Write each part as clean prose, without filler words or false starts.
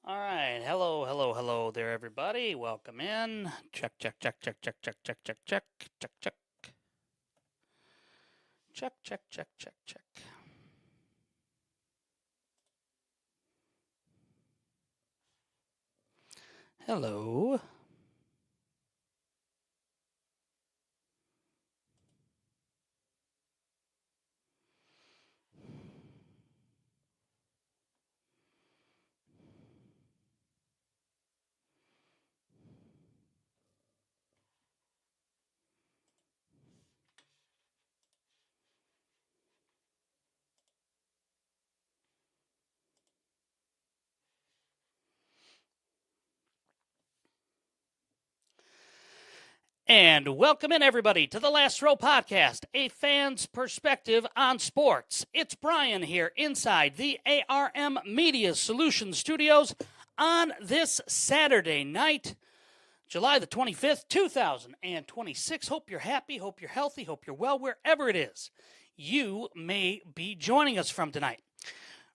All right. Hello there, everybody. Welcome in. Check. Hello. And welcome in, everybody, to the Last Row Podcast, a fan's perspective on sports. It's Brian here inside the ARM Media Solutions Studios on this Saturday night, July the 25th, 2026. Hope you're happy, hope you're healthy, hope you're well, wherever it is you may be joining us from tonight.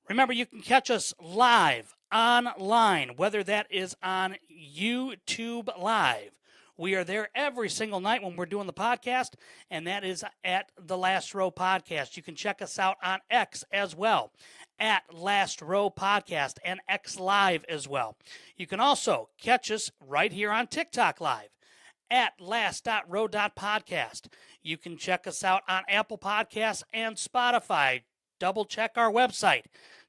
Remember, you can catch us live online, whether that is on YouTube Live. We are there every single night when we're doing the podcast, and that is at the Last Row Podcast. You can check us out on X as well, at Last Row Podcast, and X Live as well. You can also catch us right here on TikTok Live at last.row.podcast. You can check us out on Apple Podcasts and Spotify. Double check our website.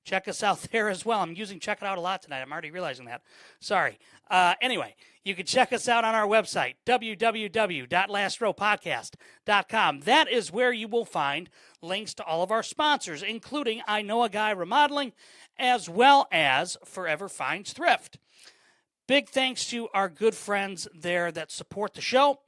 Check us out there as well. I'm using check it out a lot tonight. I'm already realizing that. Sorry. Anyway, you can check us out on our website, www.lastrowpodcast.com. That is where you will find links to all of our sponsors, including I Know a Guy Remodeling, as well as Forever Finds Thrift. Big thanks to our good friends there that support the show.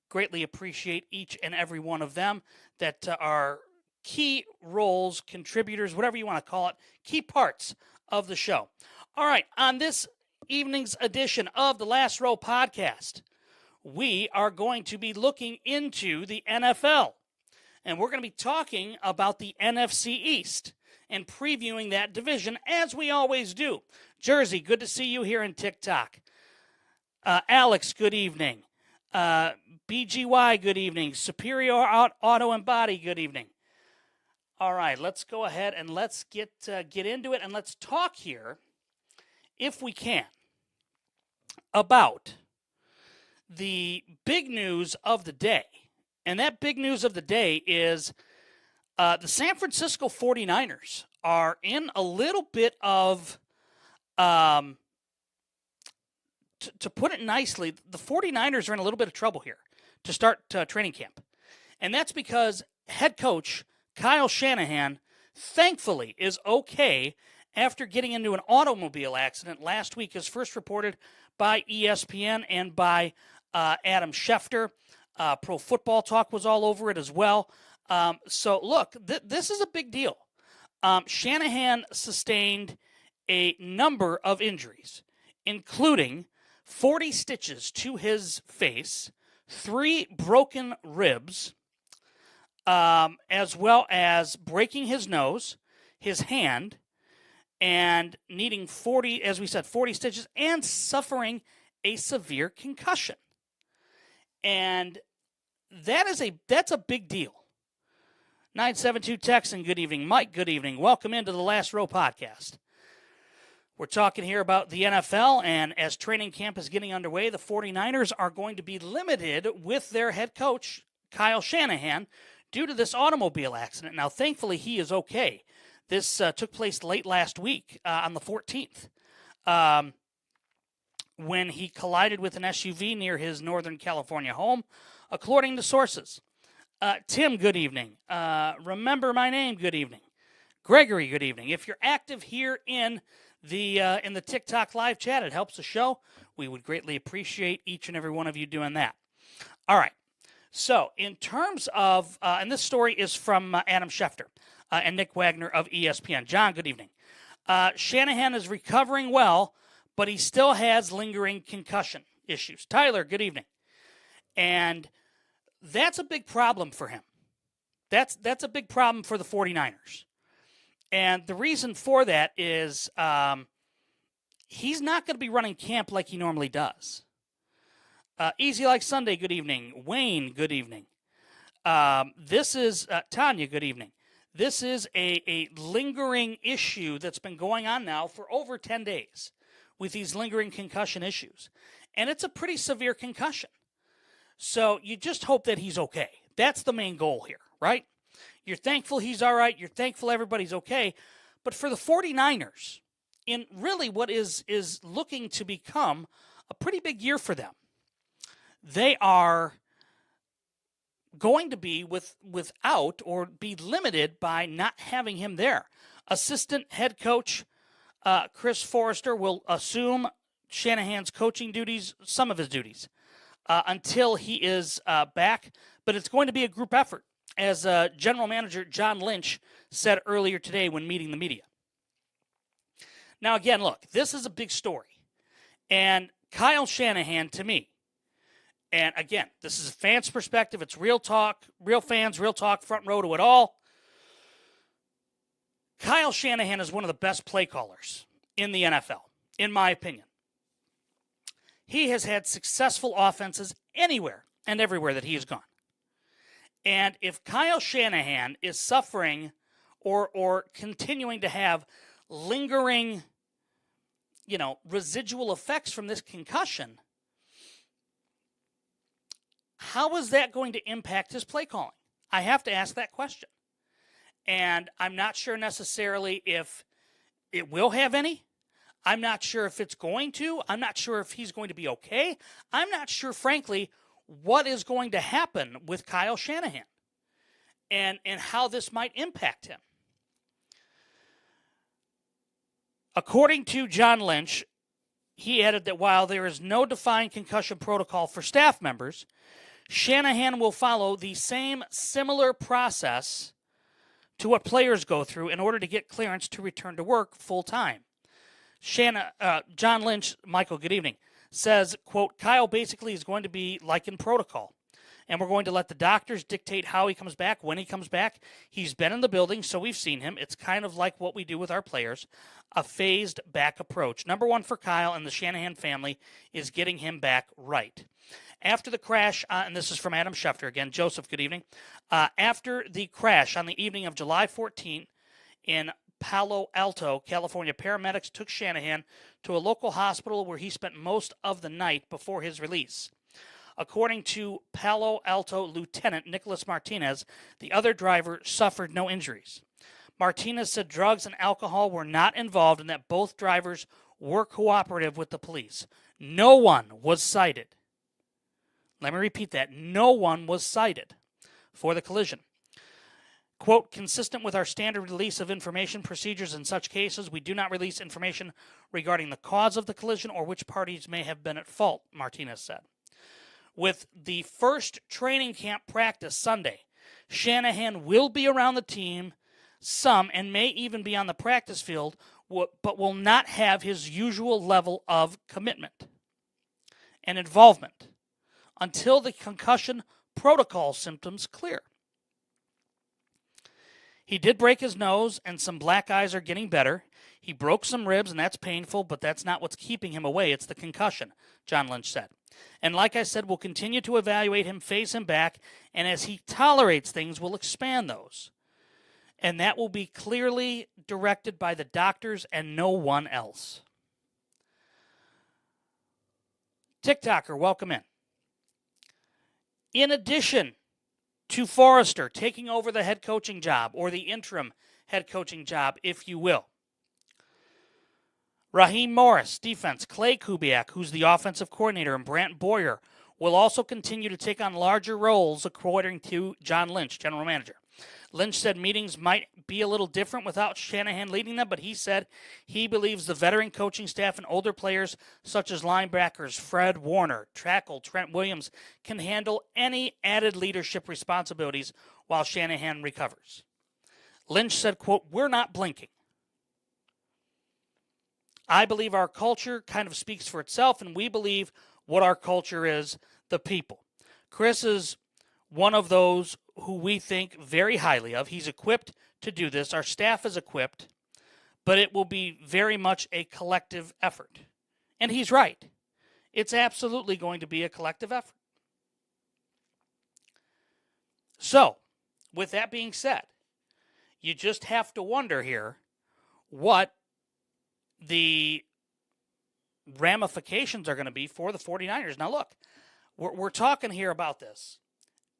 Greatly appreciate each and every one of them that are key roles, contributors, whatever you want to call it, key parts of the show. All right, on this evening's edition of the Last Row Podcast, we are going to be looking into the NFL, and we're going to be talking about the NFC East and previewing that division, as we always do. Jersey, good to see you here in TikTok. Alex, good evening. BGY, good evening. Superior Auto and Body, good evening. All right, let's go ahead and let's get into it, and let's talk here, if we can, about the big news of the day. And that big news of the day is the San Francisco 49ers are in a little bit of, to put it nicely, the 49ers are in a little bit of trouble here to start training camp. And that's because head coach Kyle Shanahan, thankfully, is okay after getting into an automobile accident last week, as first reported by ESPN and by Adam Schefter. Pro Football Talk was all over it as well. So, look, this is a big deal. Shanahan sustained a number of injuries, including 40 stitches to his face, 3 broken ribs, as well as breaking his nose, his hand, and needing 40 stitches, and suffering a severe concussion. And that's a big deal. 972 Texan, good evening. Mike, good evening. Welcome into the Last Row Podcast. We're talking here about the NFL, and as training camp is getting underway, the 49ers are going to be limited with their head coach, Kyle Shanahan, due to this automobile accident. Now, thankfully, he is okay. This took place late last week on the 14th when he collided with an SUV near his Northern California home, according to sources. Tim, good evening. Remember my name, good evening. Gregory, good evening. If you're active here in the TikTok live chat, it helps the show. We would greatly appreciate each and every one of you doing that. All right. So, in terms of, and this story is from Adam Schefter and Nick Wagner of ESPN. John, good evening. Shanahan is recovering well, but he still has lingering concussion issues. Tyler, good evening. And that's a big problem for him. That's a big problem for the 49ers. And the reason for that is he's not going to be running camp like he normally does. Easy Like Sunday, good evening. Wayne, good evening. This is Tanya, good evening. This is a lingering issue that's been going on now for over 10 days with these lingering concussion issues. And it's a pretty severe concussion. So you just hope that he's okay. That's the main goal here, right? You're thankful he's all right. You're thankful everybody's okay. But for the 49ers, in really what is looking to become a pretty big year for them, they are going to be without or be limited by not having him there. Assistant head coach Chris Forrester will assume Shanahan's coaching duties, some of his duties, until he is back. But it's going to be a group effort, as General Manager John Lynch said earlier today when meeting the media. Now, again, look, this is a big story. And Kyle Shanahan, to me, and again, this is a fan's perspective. It's real talk, real fans, real talk, front row to it all. Kyle Shanahan is one of the best play callers in the NFL, in my opinion. He has had successful offenses anywhere and everywhere that he has gone. And if Kyle Shanahan is suffering or continuing to have lingering, residual effects from this concussion, how is that going to impact his play calling? I have to ask that question. And I'm not sure necessarily if it will have any. I'm not sure if it's going to. I'm not sure if he's going to be okay. I'm not sure, frankly, what is going to happen with Kyle Shanahan and how this might impact him. According to John Lynch, he added that while there is no defined concussion protocol for staff members, Shanahan will follow the same similar process to what players go through in order to get clearance to return to work full-time. John Lynch, Michael, good evening, says, quote, Kyle basically is going to be like in protocol, and we're going to let the doctors dictate how he comes back, when he comes back. He's been in the building, so we've seen him. It's kind of like what we do with our players, a phased back approach. Number one for Kyle and the Shanahan family is getting him back right. After the crash, and this is from Adam Schefter again, Joseph, good evening. After the crash on the evening of July 14th in Palo Alto, California, paramedics took Shanahan to a local hospital where he spent most of the night before his release. According to Palo Alto Lieutenant Nicholas Martinez, the other driver suffered no injuries. Martinez said drugs and alcohol were not involved and that both drivers were cooperative with the police. No one was cited. Let me repeat that. No one was cited for the collision. Quote, consistent with our standard release of information procedures in such cases, we do not release information regarding the cause of the collision or which parties may have been at fault, Martinez said. With the first training camp practice Sunday, Shanahan will be around the team some and may even be on the practice field, but will not have his usual level of commitment and involvement until the concussion protocol symptoms clear. He did break his nose, and some black eyes are getting better. He broke some ribs, and that's painful, but that's not what's keeping him away. It's the concussion, John Lynch said. And like I said, we'll continue to evaluate him, phase him back, and as he tolerates things, we'll expand those. And that will be clearly directed by the doctors and no one else. TikToker, welcome in. In addition to Forrester taking over the head coaching job, or the interim head coaching job, if you will, Raheem Morris, defense, Clay Kubiak, who's the offensive coordinator, and Brant Boyer will also continue to take on larger roles, according to John Lynch, general manager. Lynch said meetings might be a little different without Shanahan leading them, but he said he believes the veteran coaching staff and older players, such as linebackers Fred Warner, tackle Trent Williams, can handle any added leadership responsibilities while Shanahan recovers. Lynch said, quote, we're not blinking. I believe our culture kind of speaks for itself, and we believe what our culture is, the people. Chris is one of those who we think very highly of. He's equipped to do this. Our staff is equipped, but it will be very much a collective effort. And he's right. It's absolutely going to be a collective effort. So, with that being said, you just have to wonder here what the ramifications are going to be for the 49ers. Now, look, we're talking here about this,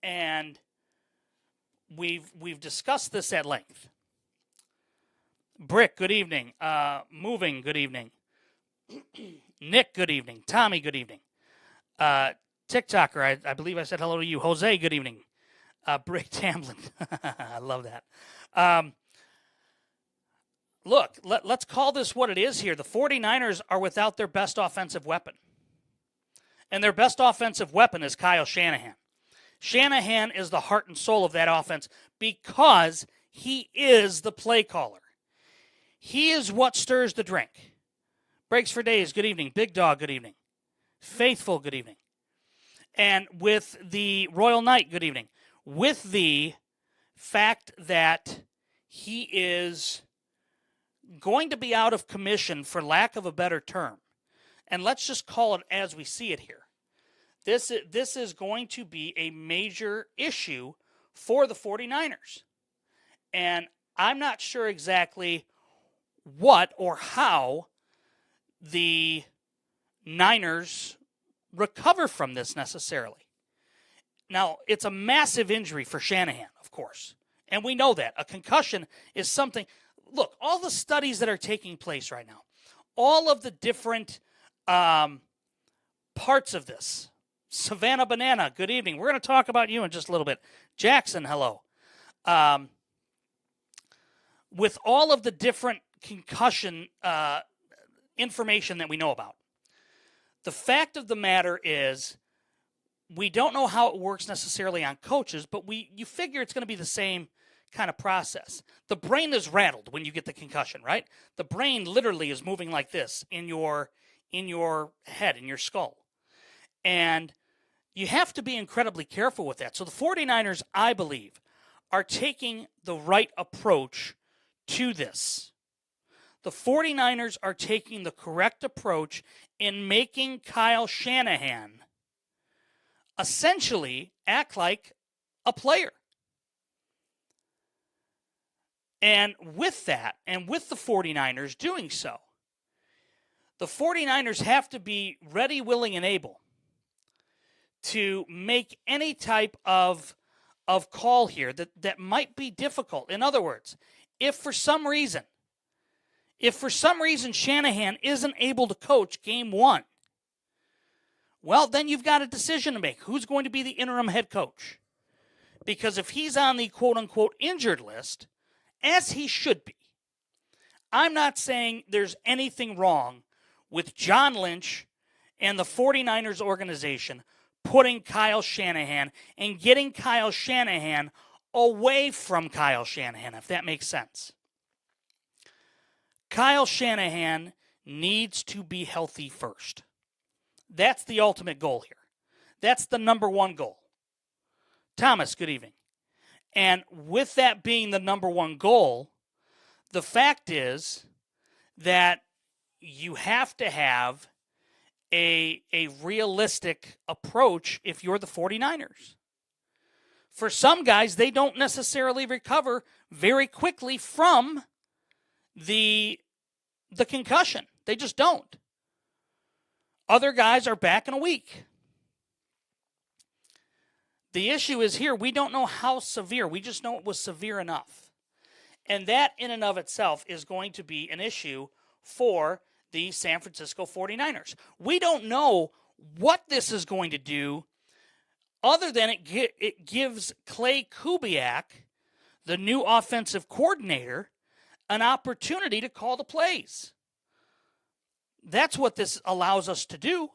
and we've discussed this at length. Brick, good evening. Moving, good evening. Nick, good evening. Tommy, good evening. TikToker, I believe I said hello to you. Jose, good evening. Brick Tamlin. I love that. Look, let's call this what it is here. The 49ers are without their best offensive weapon. And their best offensive weapon is Kyle Shanahan. Shanahan is the heart and soul of that offense because he is the play caller. He is what stirs the drink. Breaks for Days, good evening. Big Dog, good evening. Faithful, good evening. And with the Royal Knight, good evening. With the fact that he is going to be out of commission, for lack of a better term, and let's just call it as we see it here. This is going to be a major issue for the 49ers. And I'm not sure exactly what or how the Niners recover from this necessarily. Now, it's a massive injury for Shanahan, of course. And we know that. A concussion is something. Look, all the studies that are taking place right now, all of the different parts of this. Savannah Banana, good evening. We're going to talk about you in just a little bit. Jackson, hello. With all of the different concussion information that we know about, the fact of the matter is we don't know how it works necessarily on coaches, but you figure it's going to be the same kind of process. The brain is rattled when you get the concussion, right? The brain literally is moving like this in your head, in your skull. And you have to be incredibly careful with that. So the 49ers, I believe, are taking the right approach to this. The 49ers are taking the correct approach in making Kyle Shanahan essentially act like a player. And with that, and with the 49ers doing so, the 49ers have to be ready, willing, and able to make any type of call here that might be difficult. In other words, if for some reason Shanahan isn't able to coach game one, well, then you've got a decision to make. Who's going to be the interim head coach? Because if he's on the quote-unquote injured list, as he should be, I'm not saying there's anything wrong with John Lynch and the 49ers organization putting Kyle Shanahan and getting Kyle Shanahan away from Kyle Shanahan, if that makes sense. Kyle Shanahan needs to be healthy first. That's the ultimate goal here. That's the number one goal. Thomas, good evening. And with that being the number one goal, the fact is that you have to have a realistic approach if you're the 49ers. For some guys, they don't necessarily recover very quickly from the concussion. They just don't. Other guys are back in a week. The issue is here, we don't know how severe. We just know it was severe enough. And that in and of itself is going to be an issue for the San Francisco 49ers. We don't know what this is going to do other than it gives Clay Kubiak, the new offensive coordinator, an opportunity to call the plays. That's what this allows us to do,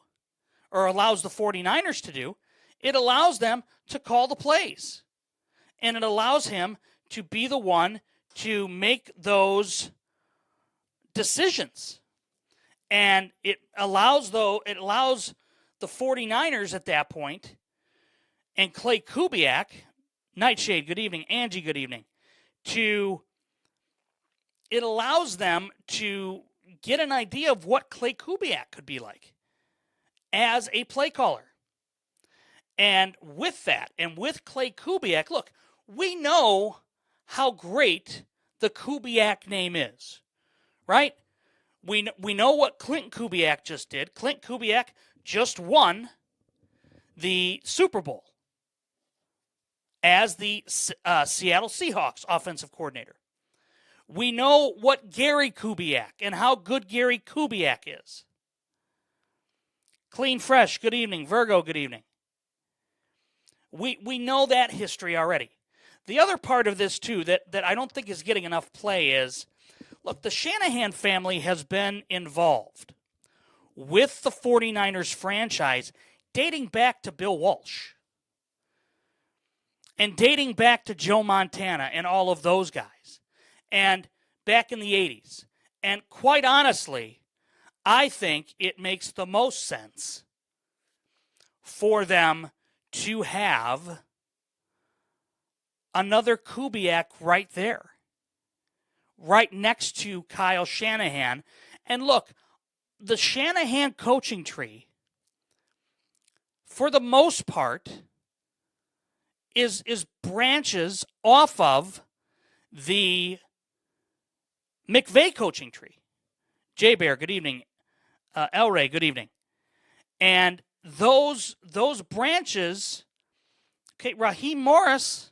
or allows the 49ers to do. It allows them to call the plays. And it allows him to be the one to make those decisions. And it allows the 49ers at that point, and Clay Kubiak, Nightshade, good evening, Angie, good evening, to it allows them to get an idea of what Clay Kubiak could be like as a play caller. And with that, and with Clay Kubiak, look, we know how great the Kubiak name is, right? We know what Clint Kubiak just did. Clint Kubiak just won the Super Bowl as the Seattle Seahawks offensive coordinator. We know what Gary Kubiak and how good Gary Kubiak is. Clean Fresh, good evening. Virgo, good evening. We know that history already. The other part of this, too, that I don't think is getting enough play is, look, the Shanahan family has been involved with the 49ers franchise dating back to Bill Walsh and dating back to Joe Montana and all of those guys and back in the 80s. And quite honestly, I think it makes the most sense for them to have another Kubiak right there, right next to Kyle Shanahan. And look, the Shanahan coaching tree, for the most part, is branches off of the McVay coaching tree. Jay Bear, good evening. El Ray, good evening. And those branches, okay, Raheem Morris,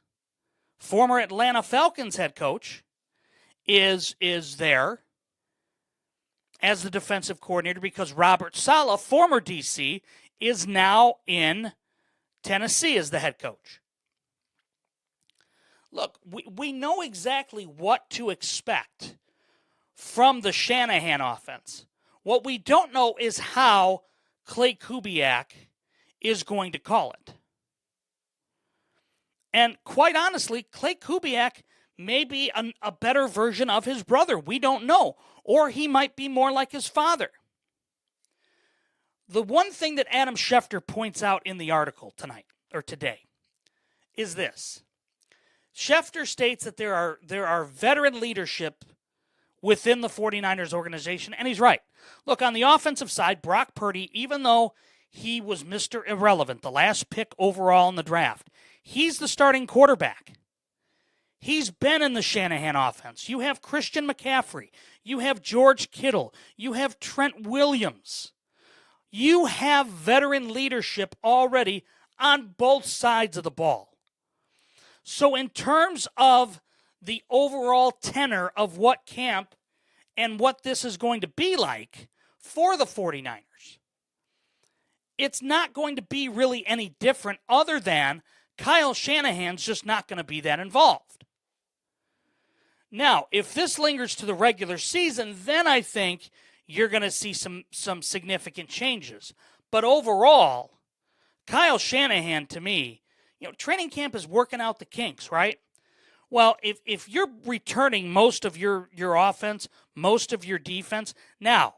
former Atlanta Falcons head coach, is there as the defensive coordinator because Robert Saleh, former DC, is now in Tennessee as the head coach. Look, we know exactly what to expect from the Shanahan offense. What we don't know is how Clay Kubiak is going to call it. And quite honestly, Clay Kubiak may be a better version of his brother. We don't know. Or he might be more like his father. The one thing that Adam Schefter points out in the article tonight, or today, is this. Schefter states that there are veteran leadership within the 49ers organization, and he's right. Look, on the offensive side, Brock Purdy, even though he was Mr. Irrelevant, the last pick overall in the draft, he's the starting quarterback. He's been in the Shanahan offense. You have Christian McCaffrey. You have George Kittle. You have Trent Williams. You have veteran leadership already on both sides of the ball. So in terms of the overall tenor of what camp and what this is going to be like for the 49ers, it's not going to be really any different other than Kyle Shanahan's just not going to be that involved. Now, if this lingers to the regular season, then I think you're going to see some significant changes. But overall, Kyle Shanahan, to me, training camp is working out the kinks, right? Well, if you're returning most of your offense, most of your defense, now,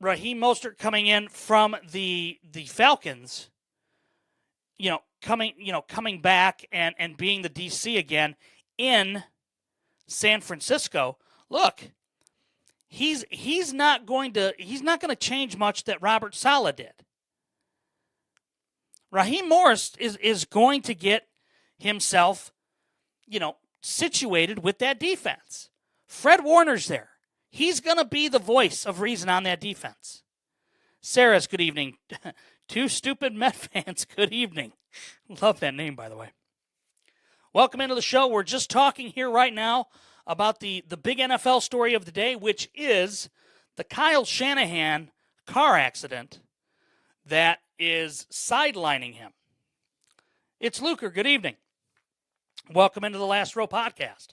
Raheem Mostert coming in from the Falcons, coming back and being the DC again in San Francisco. Look, he's not going to change much that Robert Saleh did. Raheem Morris is going to get himself, situated with that defense. Fred Warner's there. He's going to be the voice of reason on that defense. Sarah's, good evening. Two stupid Met fans, good evening. Love that name, by the way. Welcome into the show. We're just talking here right now about the big NFL story of the day, which is the Kyle Shanahan car accident that is sidelining him. It's Luker. Good evening. Welcome into the Last Row Podcast,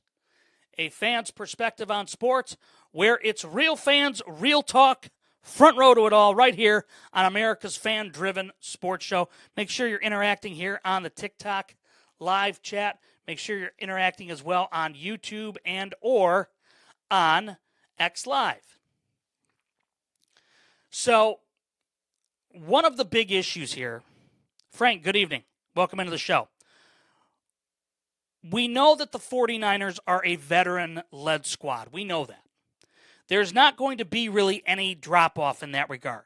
a fan's perspective on sports where it's real fans, real talk, front row to it all right here on America's fan-driven sports show. Make sure you're interacting here on the TikTok live chat. Make sure you're interacting as well on YouTube and or on X Live. So, one of the big issues here, Frank, good evening. Welcome into the show. we know that the 49ers are a veteran-led squad. We know that. There's not going to be really any drop-off in that regard.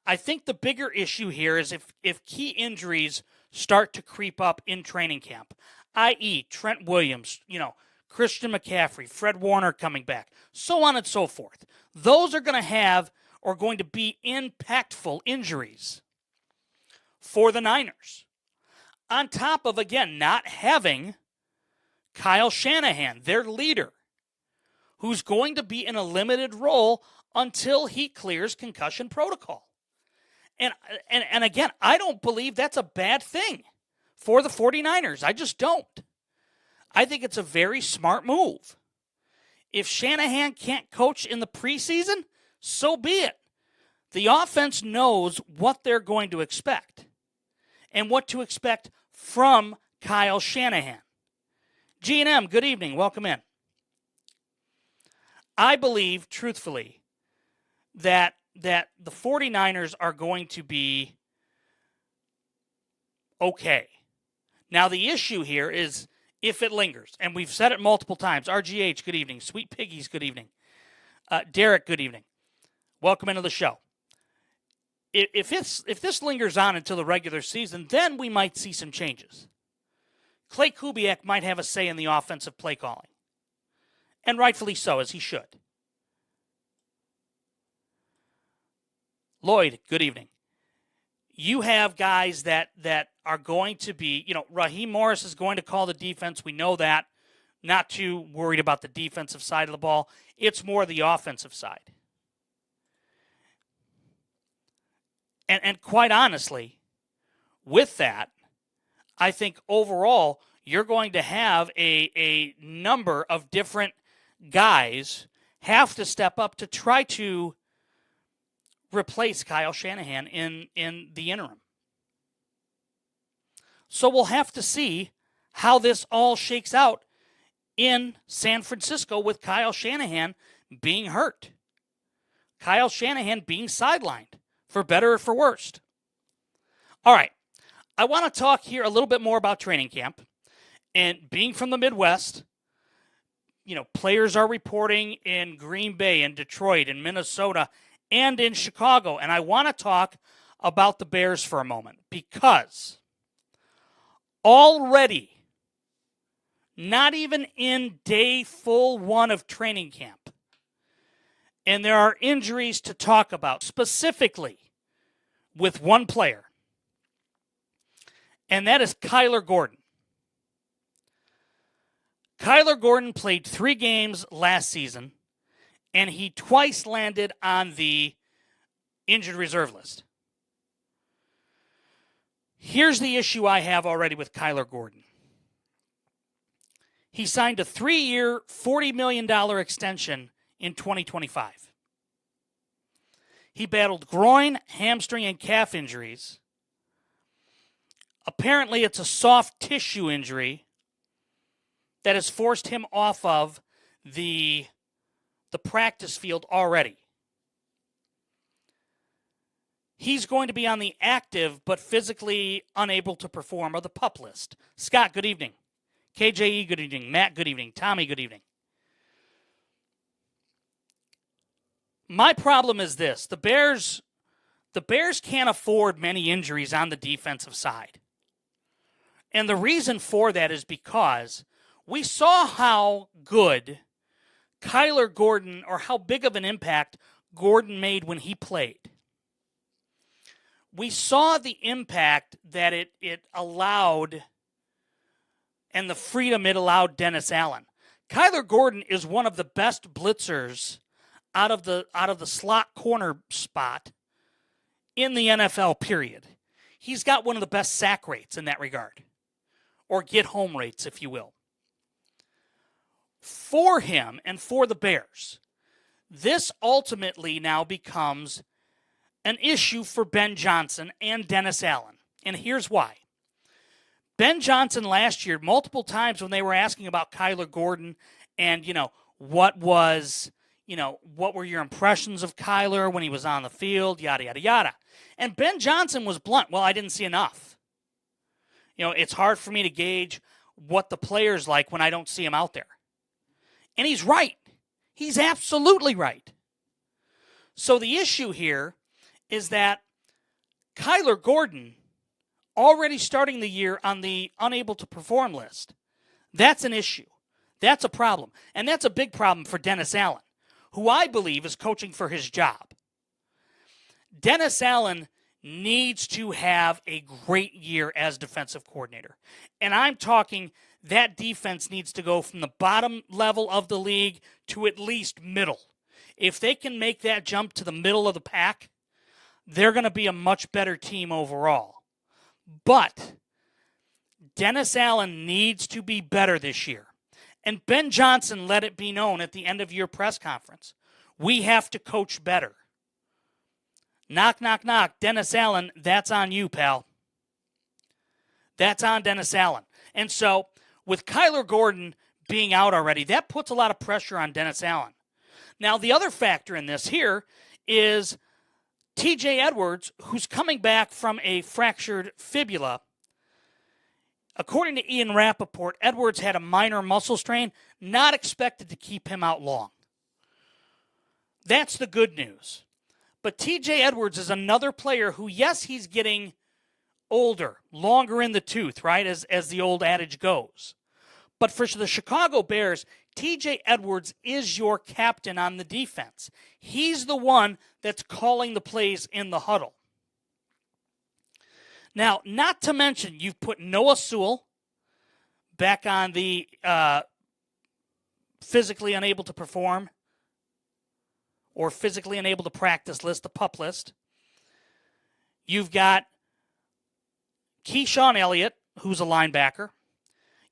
I think the bigger issue here is if key injuries start to creep up in training camp, i.e. Trent Williams, Christian McCaffrey, Fred Warner coming back, so on and so forth. Those are going to be impactful injuries for the Niners. On top of, again, not having Kyle Shanahan, their leader, who's going to be in a limited role until he clears concussion protocol. And again, I don't believe that's a bad thing for the 49ers. I just don't. I think it's a very smart move. If Shanahan can't coach in the preseason, so be it. The offense knows what they're going to expect and what to expect from Kyle Shanahan. G&M, good evening. Welcome in. I believe, truthfully, that the 49ers are going to be okay. Now, the issue here is if it lingers, and we've said it multiple times. RGH, good evening. Sweet Piggies, good evening. Derek, good evening. Welcome into the show. If this lingers on until the regular season, then we might see some changes. Clay Kubiak might have a say in the offensive play calling, and rightfully so, as he should. Lloyd, good evening. You have guys that are going to be, Raheem Morris is going to call the defense. We know that. Not too worried about the defensive side of the ball. It's more the offensive side. And quite honestly, with that, I think overall you're going to have a number of different guys have to step up to try to replace Kyle Shanahan in the interim. So we'll have to see how this all shakes out in San Francisco with Kyle Shanahan being hurt. Kyle Shanahan being sidelined, for better or for worse. All right, I want to talk here a little bit more about training camp. And being from the Midwest, players are reporting in Green Bay and Detroit and Minnesota and in Chicago. And I want to talk about the Bears for a moment because already, not even in day full one of training camp, and there are injuries to talk about specifically with one player, and that is Kyler Gordon. Kyler Gordon played 3 games last season, and he twice landed on the injured reserve list. Here's the issue I have already with Kyler Gordon. He signed a 3-year, $40 million extension in 2025. He battled groin, hamstring, and calf injuries. Apparently, it's a soft tissue injury that has forced him off of the practice field already. He's going to be on the active but physically unable to perform or the PUP list. Scott, good evening. KJE, good evening. Matt, good evening. Tommy, good evening. My problem is this. The Bears can't afford many injuries on the defensive side. And the reason for that is because we saw how good Kyler Gordon, or how big of an impact Gordon made when he played. We saw the impact that it allowed and the freedom it allowed Dennis Allen. Kyler Gordon is one of the best blitzers out of the slot corner spot in the NFL, period. He's got one of the best sack rates in that regard, or get home rates, if you will. For him and for the Bears, this ultimately now becomes an issue for Ben Johnson and Dennis Allen. And here's why. Ben Johnson last year, multiple times when they were asking about Kyler Gordon and, what were your impressions of Kyler when he was on the field, yada, yada, yada. And Ben Johnson was blunt. Well, I didn't see enough. It's hard for me to gauge what the player's like when I don't see him out there. And he's right. He's absolutely right. So the issue here is that Kyler Gordon already starting the year on the unable to perform list. That's an issue. That's a problem. And that's a big problem for Dennis Allen, who I believe is coaching for his job. Dennis Allen needs to have a great year as defensive coordinator. And I'm talking that defense needs to go from the bottom level of the league to at least middle. If they can make that jump to the middle of the pack, they're going to be a much better team overall. But Dennis Allen needs to be better this year. And Ben Johnson let it be known at the end of your press conference. We have to coach better. Knock, knock, knock. Dennis Allen, that's on you, pal. That's on Dennis Allen. And so, with Kyler Gordon being out already, that puts a lot of pressure on Dennis Allen. Now, the other factor in this here is TJ Edwards, who's coming back from a fractured fibula. According to Ian Rappaport, Edwards had a minor muscle strain, not expected to keep him out long. That's the good news. But TJ Edwards is another player who, yes, he's getting older, longer in the tooth, right, as the old adage goes. But for the Chicago Bears, TJ Edwards is your captain on the defense. He's the one that's calling the plays in the huddle. Now, not to mention, you've put Noah Sewell back on the physically unable to perform or physically unable to practice list, the PUP list. You've got Keyshawn Elliott, who's a linebacker.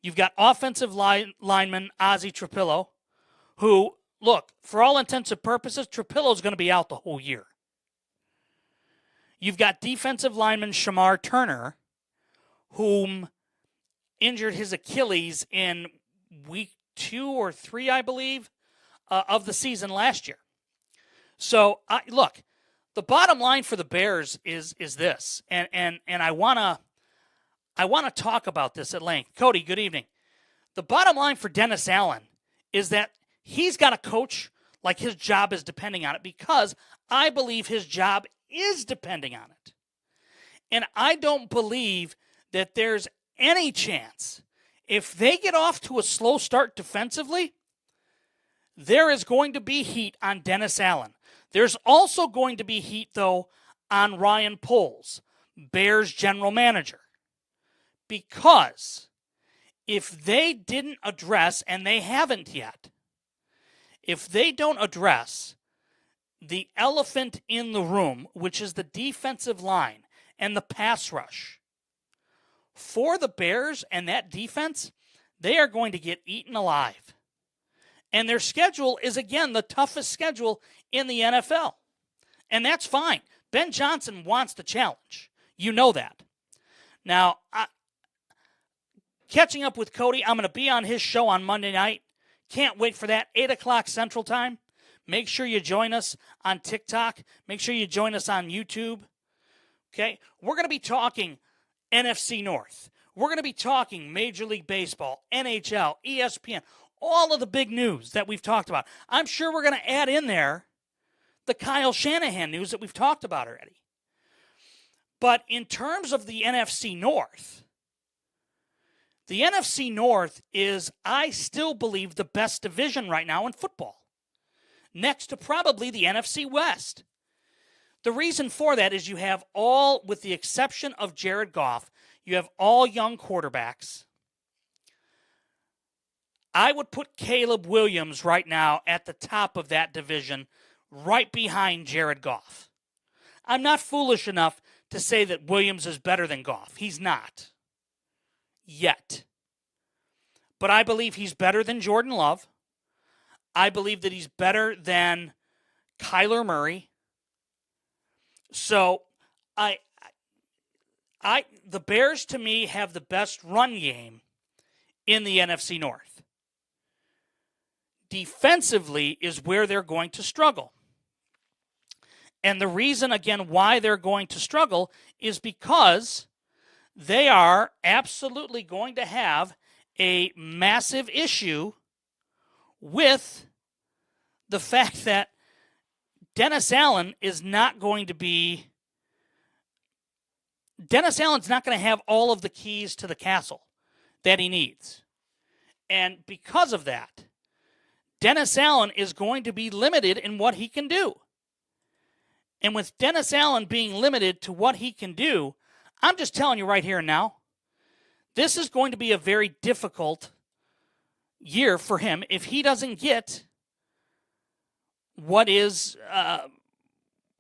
You've got offensive lineman Ozzie Trapillo, who, look, for all intents and purposes, Trapillo's going to be out the whole year. You've got defensive lineman Shamar Turner, whom injured his Achilles in week 2 or 3, I believe, of the season last year. So, look, the bottom line for the Bears is this, and I want to talk about this at length. Cody, good evening. The bottom line for Dennis Allen is that he's got to coach like his job is depending on it, because I believe his job is depending on it. And I don't believe that there's any chance, if they get off to a slow start defensively, there is going to be heat on Dennis Allen. There's also going to be heat, though, on Ryan Poles, Bears general manager. Because if they didn't address, and they haven't yet, if they don't address the elephant in the room, which is the defensive line and the pass rush, for the Bears and that defense, they are going to get eaten alive. And their schedule is, again, the toughest schedule in the NFL. And that's fine. Ben Johnson wants the challenge. You know that. Now, catching up with Cody, I'm going to be on his show on Monday night. Can't wait for that. 8 o'clock Central Time. Make sure you join us on TikTok. Make sure you join us on YouTube. Okay? We're going to be talking NFC North. We're going to be talking Major League Baseball, NHL, ESPN, all of the big news that we've talked about. I'm sure we're going to add in there the Kyle Shanahan news that we've talked about already. But in terms of the NFC North, the NFC North is, I still believe, the best division right now in football, next to probably the NFC West. The reason for that is you have all, with the exception of Jared Goff, you have all young quarterbacks. I would put Caleb Williams right now at the top of that division, right behind Jared Goff. I'm not foolish enough to say that Williams is better than Goff. He's not. Yet. But I believe he's better than Jordan Love. I believe that he's better than Kyler Murray. So, the Bears, to me, have the best run game in the NFC North. Defensively is where they're going to struggle. And the reason, again, why they're going to struggle is because they are absolutely going to have a massive issue with the fact that Dennis Allen is not going to be Dennis Allen's not going to have all of the keys to the castle that he needs. And because of that, Dennis Allen is going to be limited in what he can do. And with Dennis Allen being limited to what he can do, I'm just telling you right here and now, this is going to be a very difficult year for him if he doesn't get what is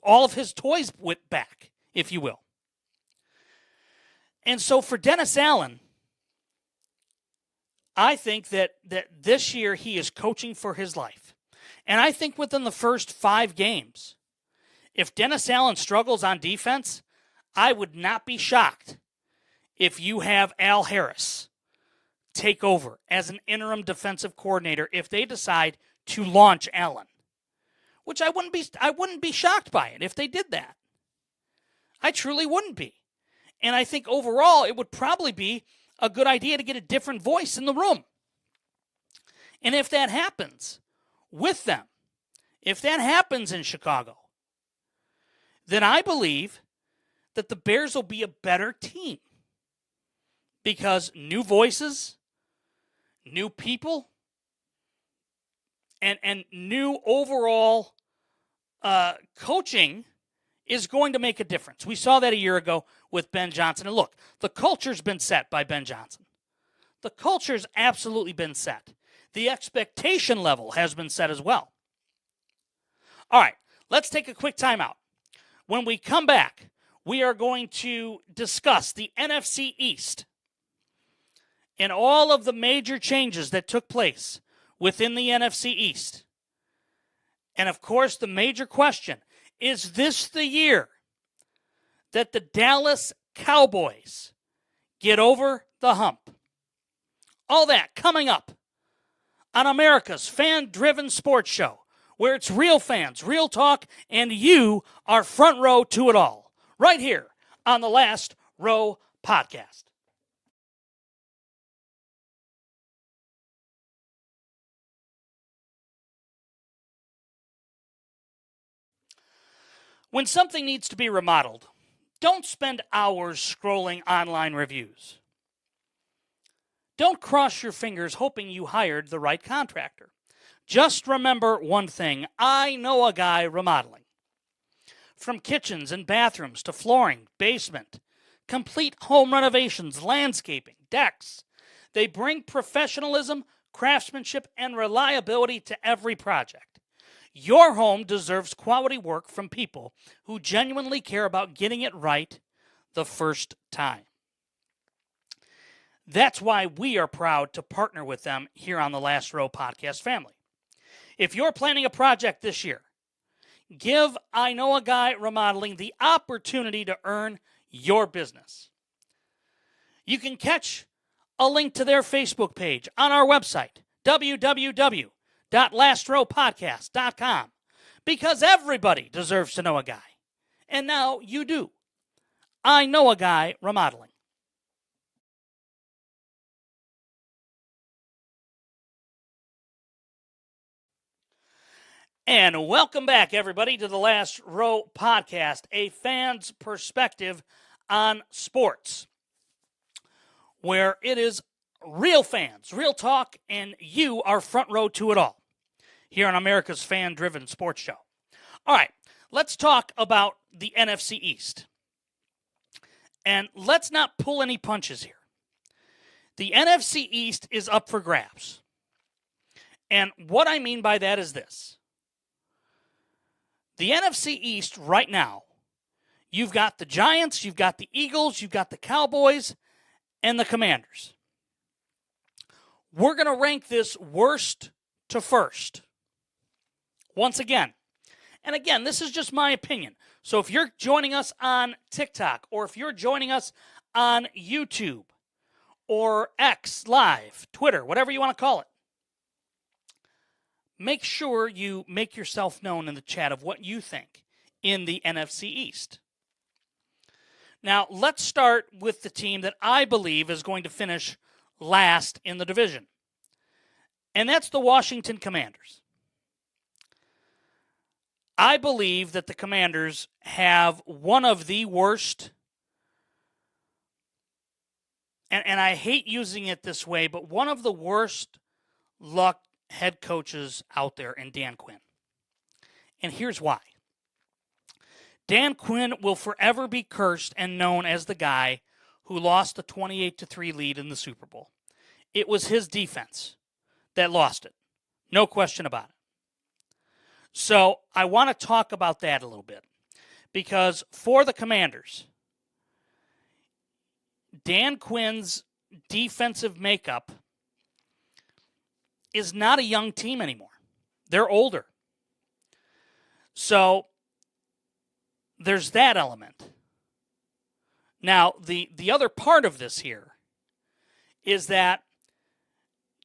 all of his toys back, if you will. And so for Dennis Allen, I think that this year he is coaching for his life. And I think within the first 5 games, if Dennis Allen struggles on defense, I would not be shocked if you have Al Harris take over as an interim defensive coordinator if they decide to launch Allen. Which I wouldn't be shocked by it if they did that. I truly wouldn't be. And I think overall it would probably be a good idea to get a different voice in the room. And if that happens with them, if that happens in Chicago, then I believe that the Bears will be a better team. Because new voices, new people, and new overall coaching is going to make a difference. We saw that a year ago with Ben Johnson. And look, the culture's been set by Ben Johnson. The culture's absolutely been set. The expectation level has been set as well. All right, let's take a quick timeout. When we come back, we are going to discuss the NFC East and all of the major changes that took place within the NFC East. And of course, the major question, is this the year that the Dallas Cowboys get over the hump? All that coming up on America's fan-driven sports show, where it's real fans, real talk, and you are front row to it all, right here on the Last Row Podcast. When something needs to be remodeled, don't spend hours scrolling online reviews. Don't cross your fingers hoping you hired the right contractor. Just remember one thing: I know a guy remodeling. From kitchens and bathrooms to flooring, basement, complete home renovations, landscaping, decks, they bring professionalism, craftsmanship, and reliability to every project. Your home deserves quality work from people who genuinely care about getting it right the first time. That's why we are proud to partner with them here on the Last Row Podcast family. If you're planning a project this year, give I Know a Guy Remodeling the opportunity to earn your business. You can catch a link to their Facebook page on our website, www.lastrowpodcast.com, because everybody deserves to know a guy. And now you do. I Know a Guy Remodeling. And welcome back, everybody, to the Last Row Podcast, a fan's perspective on sports, where it is real fans, real talk, and you are front row to it all here on America's fan-driven sports show. All right, let's talk about the NFC East. And let's not pull any punches here. The NFC East is up for grabs. And what I mean by that is this. The NFC East right now, you've got the Giants, you've got the Eagles, you've got the Cowboys, and the Commanders. We're going to rank this worst to first. Once again. And again, this is just my opinion. So if you're joining us on TikTok, or if you're joining us on YouTube, or X Live, Twitter, whatever you want to call it, make sure you make yourself known in the chat of what you think in the NFC East. Now, let's start with the team that I believe is going to finish last in the division. And that's the Washington Commanders. I believe that the Commanders have one of the worst, and I hate using it this way, but one of the worst luck head coaches out there in Dan Quinn. And here's why. Dan Quinn will forever be cursed and known as the guy who lost the 28-3 lead in the Super Bowl. It was his defense that lost it. No question about it. So I want to talk about that a little bit. Because for the Commanders, Dan Quinn's defensive makeup is not a young team anymore. They're older. So there's that element. Now, the other part of this here is that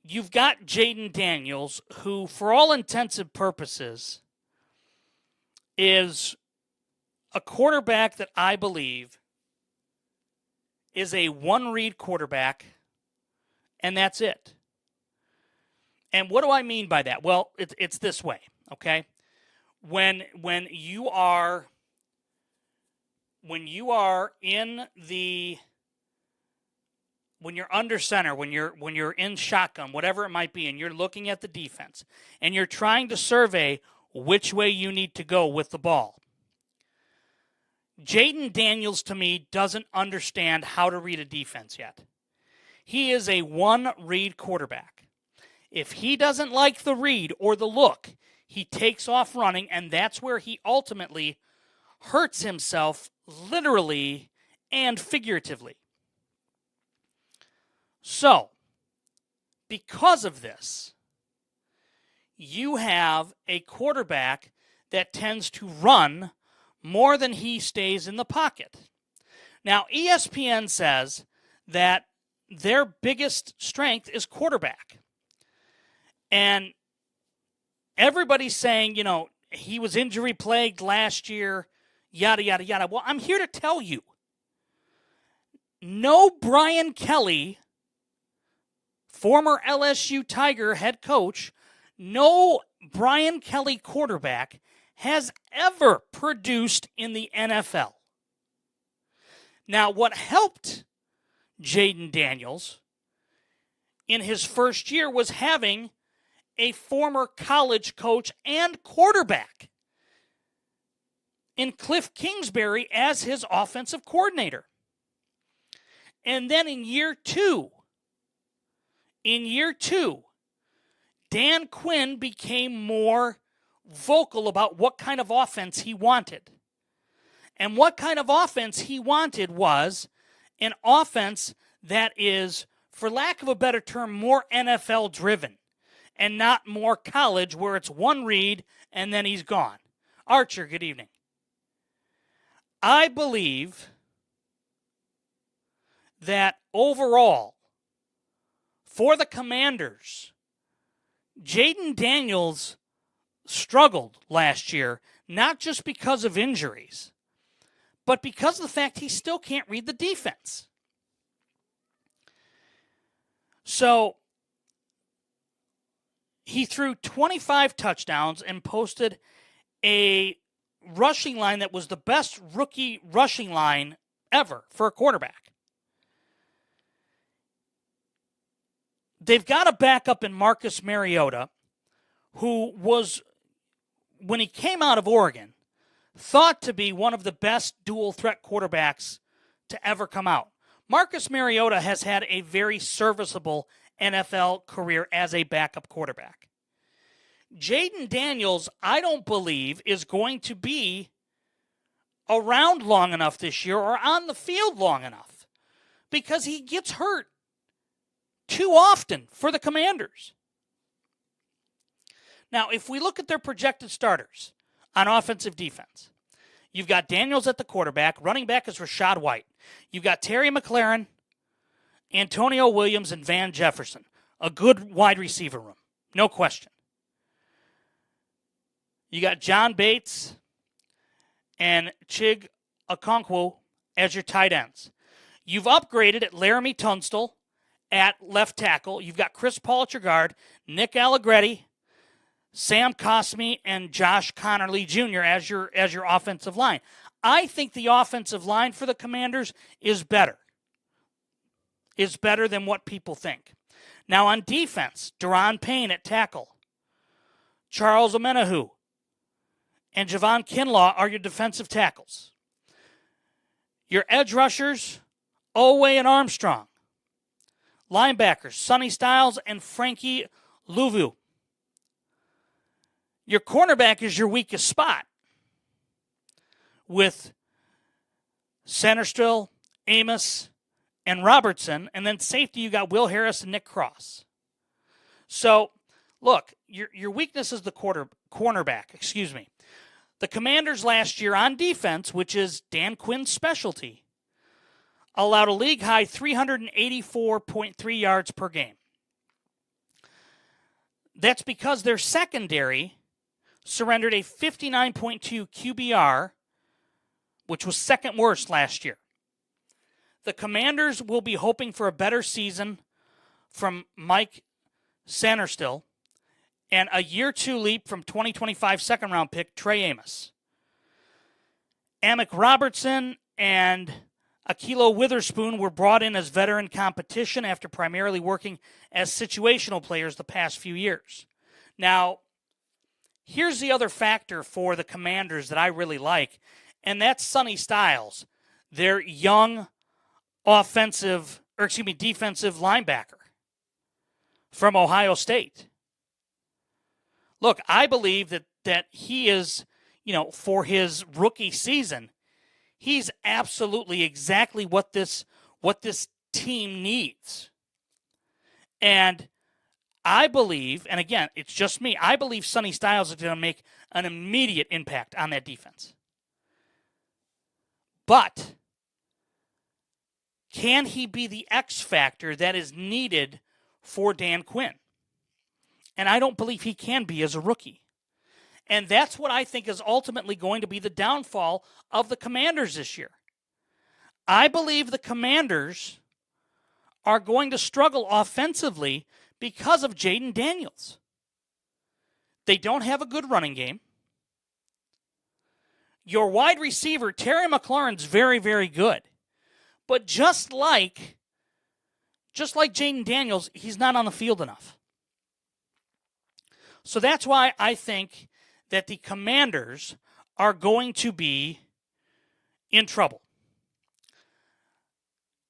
you've got Jayden Daniels, who, for all intents and purposes, is a quarterback that I believe is a one-read quarterback, and that's it. And what do I mean by that? Well, it's this way, okay? When you're under center, when you're in shotgun, whatever it might be, and you're looking at the defense, and you're trying to survey which way you need to go with the ball, Jayden Daniels, to me, doesn't understand how to read a defense yet. He is a one-read quarterback. If he doesn't like the read or the look, he takes off running, and that's where he ultimately hurts himself literally and figuratively. So, because of this, you have a quarterback that tends to run more than he stays in the pocket. Now, ESPN says that their biggest strength is quarterback. And everybody's saying, he was injury-plagued last year, yada, yada, yada. Well, I'm here to tell you, no Brian Kelly, former LSU Tiger head coach, no Brian Kelly quarterback has ever produced in the NFL. Now, what helped Jayden Daniels in his first year was having a former college coach and quarterback in Cliff Kingsbury as his offensive coordinator. And then in year two, Dan Quinn became more vocal about what kind of offense he wanted. And what kind of offense he wanted was an offense that is, for lack of a better term, more NFL driven and not more college where it's one read and then he's gone. Archer, good evening. I believe that overall, for the Commanders, Jayden Daniels struggled last year, not just because of injuries, but because of the fact he still can't read the defense. So he threw 25 touchdowns and posted a rushing line that was the best rookie rushing line ever for a quarterback. They've got a backup in Marcus Mariota, who was, when he came out of Oregon, thought to be one of the best dual threat quarterbacks to ever come out. Marcus Mariota has had a very serviceable NFL career as a backup quarterback. Jayden Daniels, I don't believe, is going to be around long enough this year or on the field long enough because he gets hurt too often for the Commanders. Now, if we look at their projected starters on offensive defense, you've got Daniels at the quarterback. Running back is Rachaad White. You've got Terry McLaurin, Antonio Williams, and Van Jefferson. A good wide receiver room. No question. You got John Bates and Chig Okonkwo as your tight ends. You've upgraded at Laramie Tunstall at left tackle. You've got Chris Paul at your guard, Nick Allegretti, Sam Cosmi, and Josh Connerly Jr. as your offensive line. I think the offensive line for the Commanders is better. Is better than what people think. Now on defense, Daron Payne at tackle, Charles Omenihu, and Javon Kinlaw are your defensive tackles. Your edge rushers, Owe and Armstrong. Linebackers, Sonny Styles and Frankie Luvu. Your cornerback is your weakest spot with Sanderstill, Amos, and Robertson. And then safety, you got Will Harris and Nick Cross. So, look, your weakness is the cornerback. The Commanders last year on defense, which is Dan Quinn's specialty, allowed a league-high 384.3 yards per game. That's because their secondary surrendered a 59.2 QBR, which was second worst last year. The Commanders will be hoping for a better season from Mike Sanderstill and a year 2 leap from 2025 second-round pick Trey Amos. Amick Robertson and Ahkello Witherspoon were brought in as veteran competition after primarily working as situational players the past few years. Now, here's the other factor for the Commanders that I really like, and that's Sonny Styles, their young defensive linebacker from Ohio State. Look, I believe that he is, for his rookie season, he's absolutely exactly what this team needs. And I believe, and again, it's just me, I believe Sonny Styles is going to make an immediate impact on that defense. But can he be the X factor that is needed for Dan Quinn? And I don't believe he can be as a rookie. And that's what I think is ultimately going to be the downfall of the Commanders this year. I believe the Commanders are going to struggle offensively because of Jaden Daniels. They don't have a good running game. Your wide receiver, Terry McLaurin's very, very good. But just like Jaden Daniels, he's not on the field enough. So that's why I think that the Commanders are going to be in trouble.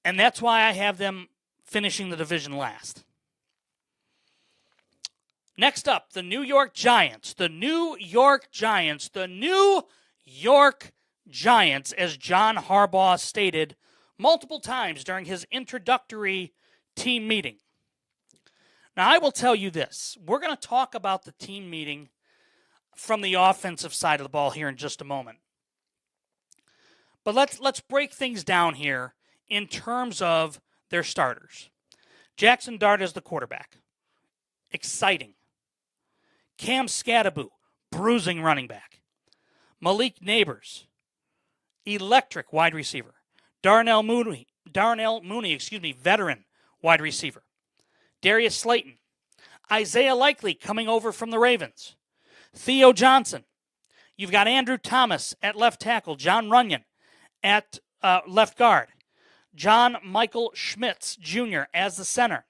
And that's why I have them finishing the division last. Next up, the New York Giants. The New York Giants, as John Harbaugh stated multiple times during his introductory team meeting. Now, I will tell you this. We're going to talk about the team meeting from the offensive side of the ball here in just a moment. But let's break things down here in terms of their starters. Jackson Dart is the quarterback. Exciting. Cam Skattebo, bruising running back. Malik Neighbors, electric wide receiver. Darnell Mooney, veteran wide receiver. Darius Slayton. Isaiah Likely coming over from the Ravens. Theo Johnson. You've got Andrew Thomas at left tackle. John Runyon at left guard. John Michael Schmitz Jr. as the center.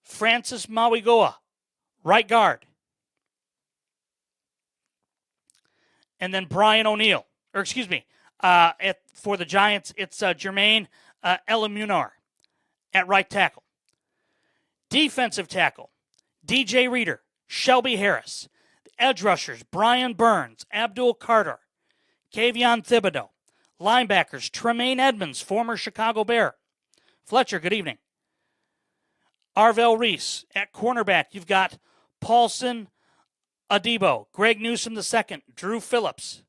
Francis Mauigoa, right guard. And then Brian O'Neill. For the Giants, it's Jermaine Elamunar at right tackle. Defensive tackle, DJ Reader, Shelby Harris. The edge rushers, Brian Burns, Abdul Carter, Kayvon Thibodeau. Linebackers, Tremaine Edmonds, former Chicago Bear. Fletcher, good evening. Arvell Reese at cornerback. You've got Paulson Adebo, Greg Newsome II, Drew Phillips,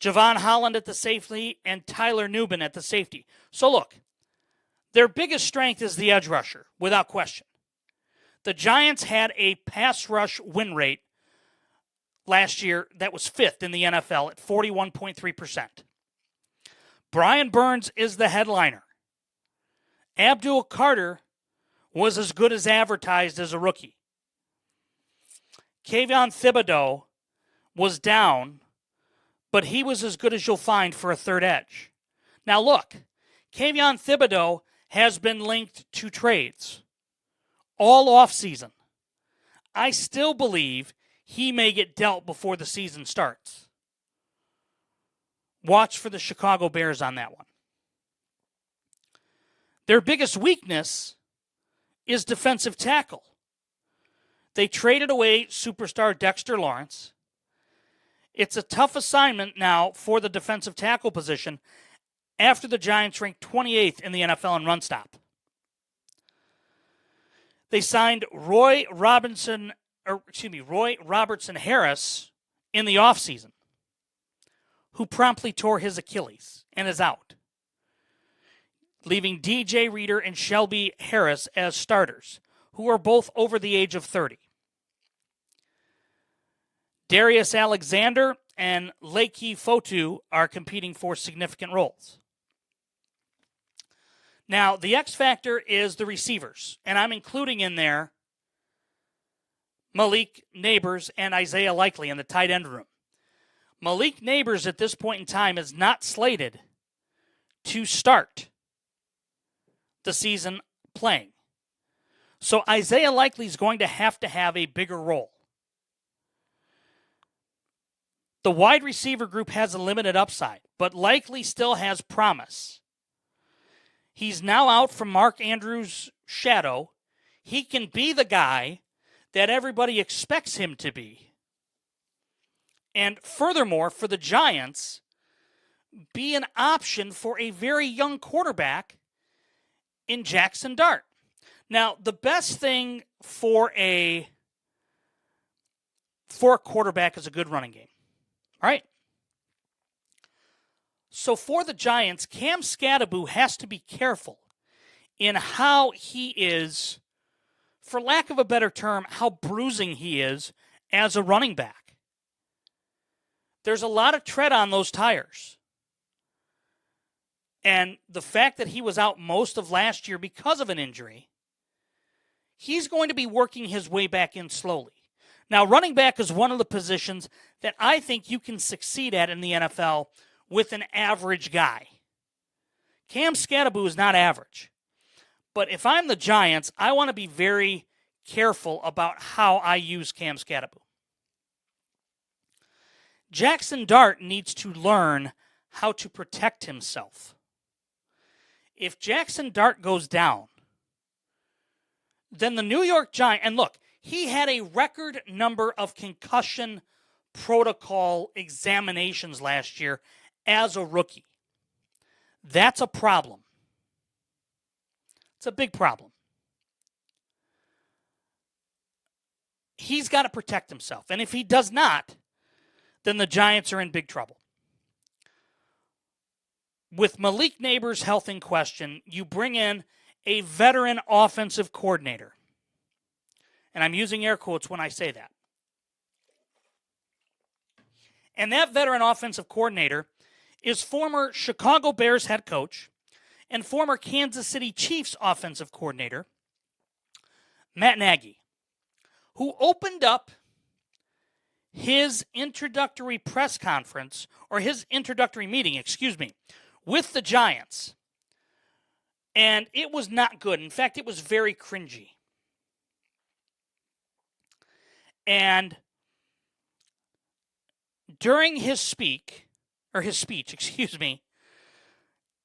Javon Holland at the safety, and Tyler Nubin at the safety. So look, their biggest strength is the edge rusher, without question. The Giants had a pass rush win rate last year that was 5th in the NFL at 41.3%. Brian Burns is the headliner Abdul Carter was as good as advertised as a rookie. Kayvon Thibodeau was down, but he was as good as you'll find for a third edge. Now look, Kayvon Thibodeau has been linked to trades all offseason. I still believe he may get dealt before the season starts. Watch for the Chicago Bears on that one. Their biggest weakness is defensive tackle. They traded away superstar Dexter Lawrence. It's a tough assignment now for the defensive tackle position after the Giants ranked 28th in the NFL in run stop. They signed Roy Robertson Harris in the offseason, who promptly tore his Achilles and is out, leaving DJ Reader and Shelby Harris as starters, who are both over the age of 30. Darius Alexander and Leki Fotu are competing for significant roles. Now, the X factor is the receivers, and I'm including in there Malik Nabers and Isaiah Likely in the tight end room. Malik Nabers at this point in time is not slated to start the season playing. So Isaiah Likely is going to have a bigger role. The wide receiver group has a limited upside, but Likely still has promise. He's now out from Mark Andrews' shadow. He can be the guy that everybody expects him to be. And furthermore, for the Giants, be an option for a very young quarterback in Jackson Dart. Now, the best thing for a quarterback is a good running game. All right? So for the Giants, Cam Skattebo has to be careful in how he is, for lack of a better term, how bruising he is as a running back. There's a lot of tread on those tires. And the fact that he was out most of last year because of an injury, he's going to be working his way back in slowly. Now, running back is one of the positions that I think you can succeed at in the NFL with an average guy. Cam Skattebo is not average. But if I'm the Giants, I want to be very careful about how I use Cam Skattebo. Jackson Dart needs to learn how to protect himself. If Jackson Dart goes down, then the New York Giants, and look, he had a record number of concussion protocol examinations last year as a rookie. That's a problem. It's a big problem. He's got to protect himself. And if he does not, then the Giants are in big trouble. With Malik Nabers' health in question, you bring in a veteran offensive coordinator. And I'm using air quotes when I say that. And that veteran offensive coordinator is former Chicago Bears head coach and former Kansas City Chiefs offensive coordinator, Matt Nagy, who opened up his introductory press conference, or his introductory meeting, with the Giants. And it was not good. In fact, it was very cringy. And during his speech,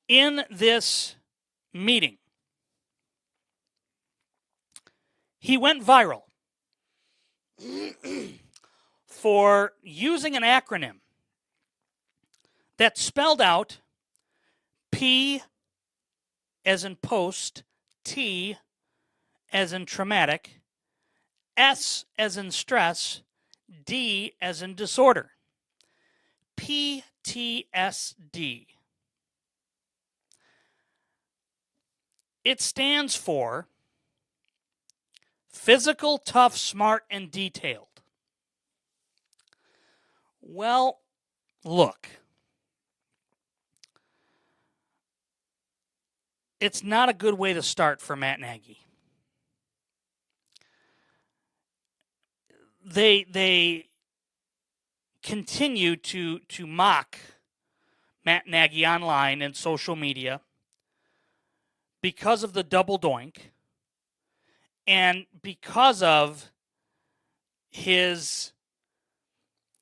in this meeting, he went viral for using an acronym that spelled out P as in post, T as in traumatic, S as in stress, D as in disorder. PTSD. It stands for physical, tough, smart, and detailed. Well, look. it's not a good way to start for Matt Nagy. They continue to mock Matt Nagy online and social media because of the double doink and because of his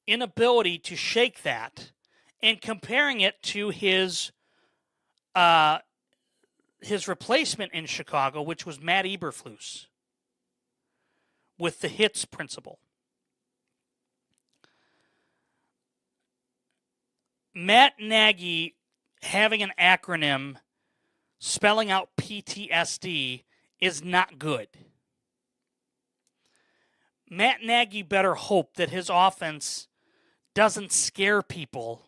inability to shake that, and comparing it to his replacement in Chicago, which was Matt Eberflus, with the HITS principle. Matt Nagy having an acronym spelling out PTSD is not good. Matt Nagy better hope that his offense doesn't scare people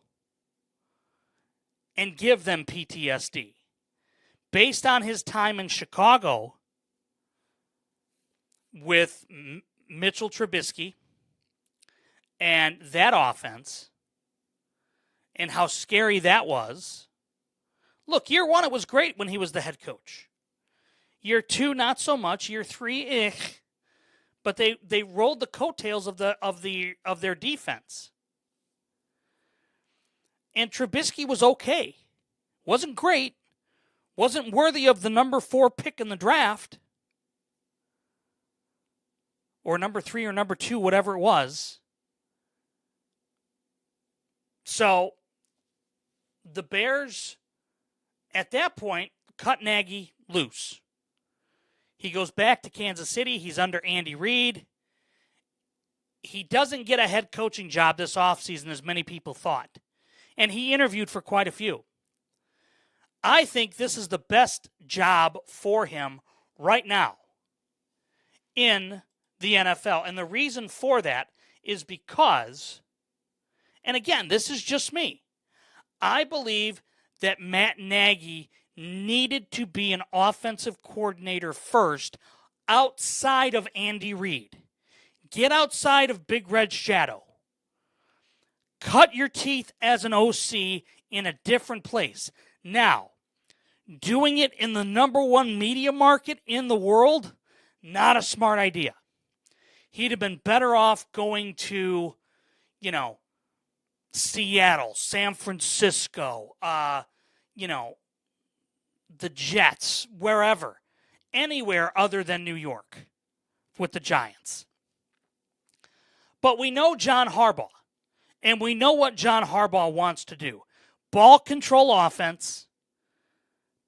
and give them PTSD. Based on his time in Chicago with Mitchell Trubisky and that offense and how scary that was. Look, year one, it was great when he was the head coach. Year two, not so much. Year three, but they rolled the coattails of their defense. And Trubisky was okay. Wasn't great. Wasn't worthy of the number 4 pick in the draft. Or number 3 or number 2, whatever it was. So, the Bears, at that point, cut Nagy loose. He goes back to Kansas City. He's under Andy Reid. He doesn't get a head coaching job this offseason as many people thought. And he interviewed for quite a few. I think this is the best job for him right now in the NFL. And the reason for that is because, and again, this is just me, I believe that Matt Nagy needed to be an offensive coordinator first outside of Andy Reid. Get outside of Big Red Shadow. Cut your teeth as an OC in a different place. Now, doing it in the number 1 media market in the world, not a smart idea. He'd have been better off going to, Seattle, San Francisco, the Jets, wherever. Anywhere other than New York with the Giants. But we know John Harbaugh. And we know what John Harbaugh wants to do. Ball control offense.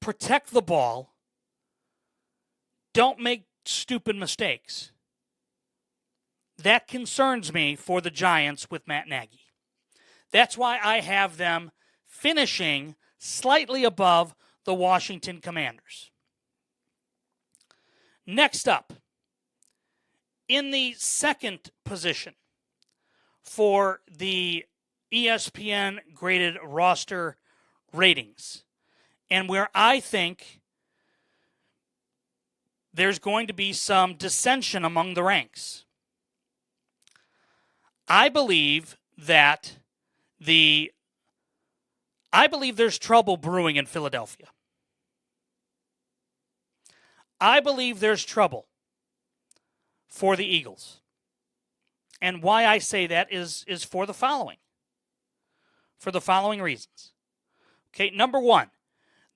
Protect the ball. Don't make stupid mistakes. That concerns me for the Giants with Matt Nagy. That's why I have them finishing slightly above the Washington Commanders. Next up, in the second position for the ESPN graded roster ratings, and where I think there's going to be some dissension among the ranks. I believe there's trouble brewing in Philadelphia. I believe there's trouble for the Eagles. And why I say that is for the following. For the following reasons. Okay, number 1,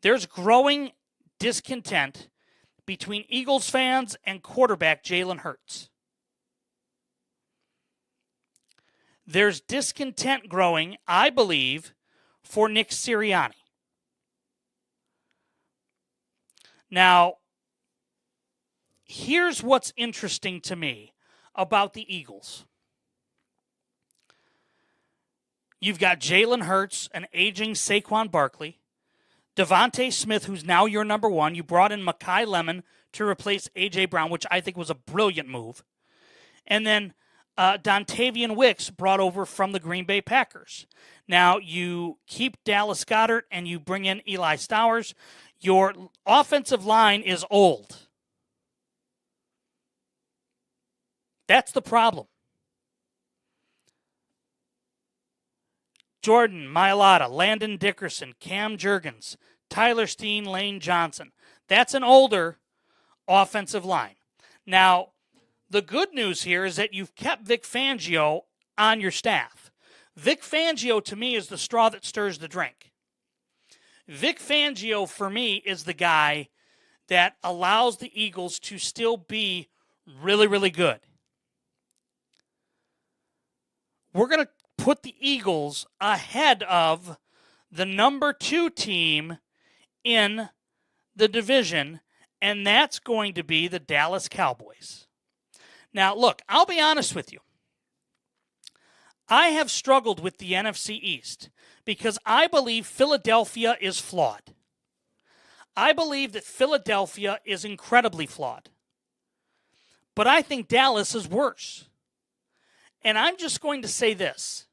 there's growing discontent between Eagles fans and quarterback Jalen Hurts. There's discontent growing, I believe, for Nick Sirianni. Now, here's what's interesting to me about the Eagles. You've got Jalen Hurts, an aging Saquon Barkley, Devontae Smith, who's now your number 1. You brought in Mekhi Lemon to replace A.J. Brown, which I think was a brilliant move. And then Dontavian Wicks brought over from the Green Bay Packers. Now, you keep Dallas Goedert and you bring in Eli Stowers. Your offensive line is old. That's the problem. Jordan Mailata, Landon Dickerson, Cam Jurgens, Tyler Steen, Lane Johnson. That's an older offensive line. Now, the good news here is that you've kept Vic Fangio on your staff. Vic Fangio, to me, is the straw that stirs the drink. Vic Fangio, for me, is the guy that allows the Eagles to still be really, really good. We're going to put the Eagles ahead of the number 2 team in the division, and that's going to be the Dallas Cowboys. Now, look, I'll be honest with you. I have struggled with the NFC East because I believe Philadelphia is flawed. I believe that Philadelphia is incredibly flawed. But I think Dallas is worse. And I'm just going to say this.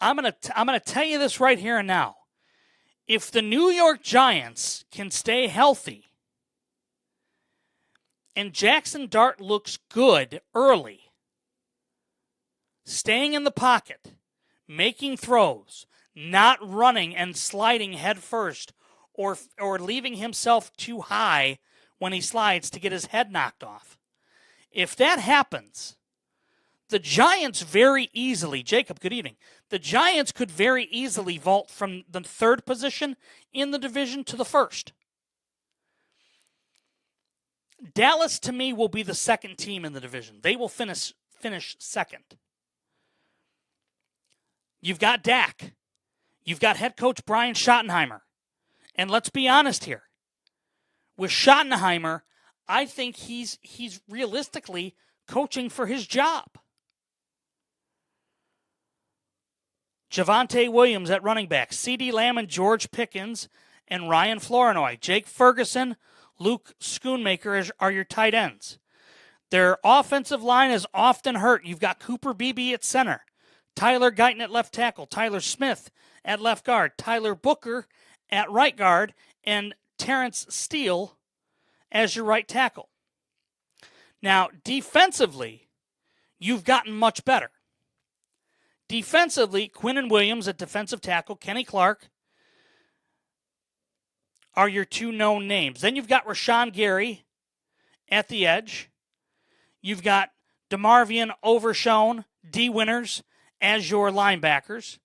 I'm going to tell you this right here and now. If the New York Giants can stay healthy and Jackson Dart looks good early, staying in the pocket, making throws, not running and sliding head first or leaving himself too high when he slides to get his head knocked off. If that happens, the Giants very easily, Jacob, good evening. The Giants could very easily vault from the 3rd position in the division to the 1st. Dallas, to me, will be the 2nd team in the division. They will finish 2nd. You've got Dak. You've got head coach Brian Schottenheimer. And let's be honest here. With Schottenheimer, I think he's realistically coaching for his job. Javonte Williams at running back. CeeDee Lamb and George Pickens and Ryan Flournoy. Jake Ferguson, Luke Schoonmaker are your tight ends. Their offensive line is often hurt. You've got Cooper Beebe at center. Tyler Guyton at left tackle. Tyler Smith at left guard. Tyler Booker at right guard. And Terrence Steele as your right tackle. Now, defensively, you've gotten much better. Defensively, Quinnen Williams at defensive tackle, Kenny Clark are your 2 known names. Then you've got Rashawn Gary at the edge. You've got DeMarvion Overshown, D. Winters as your linebackers.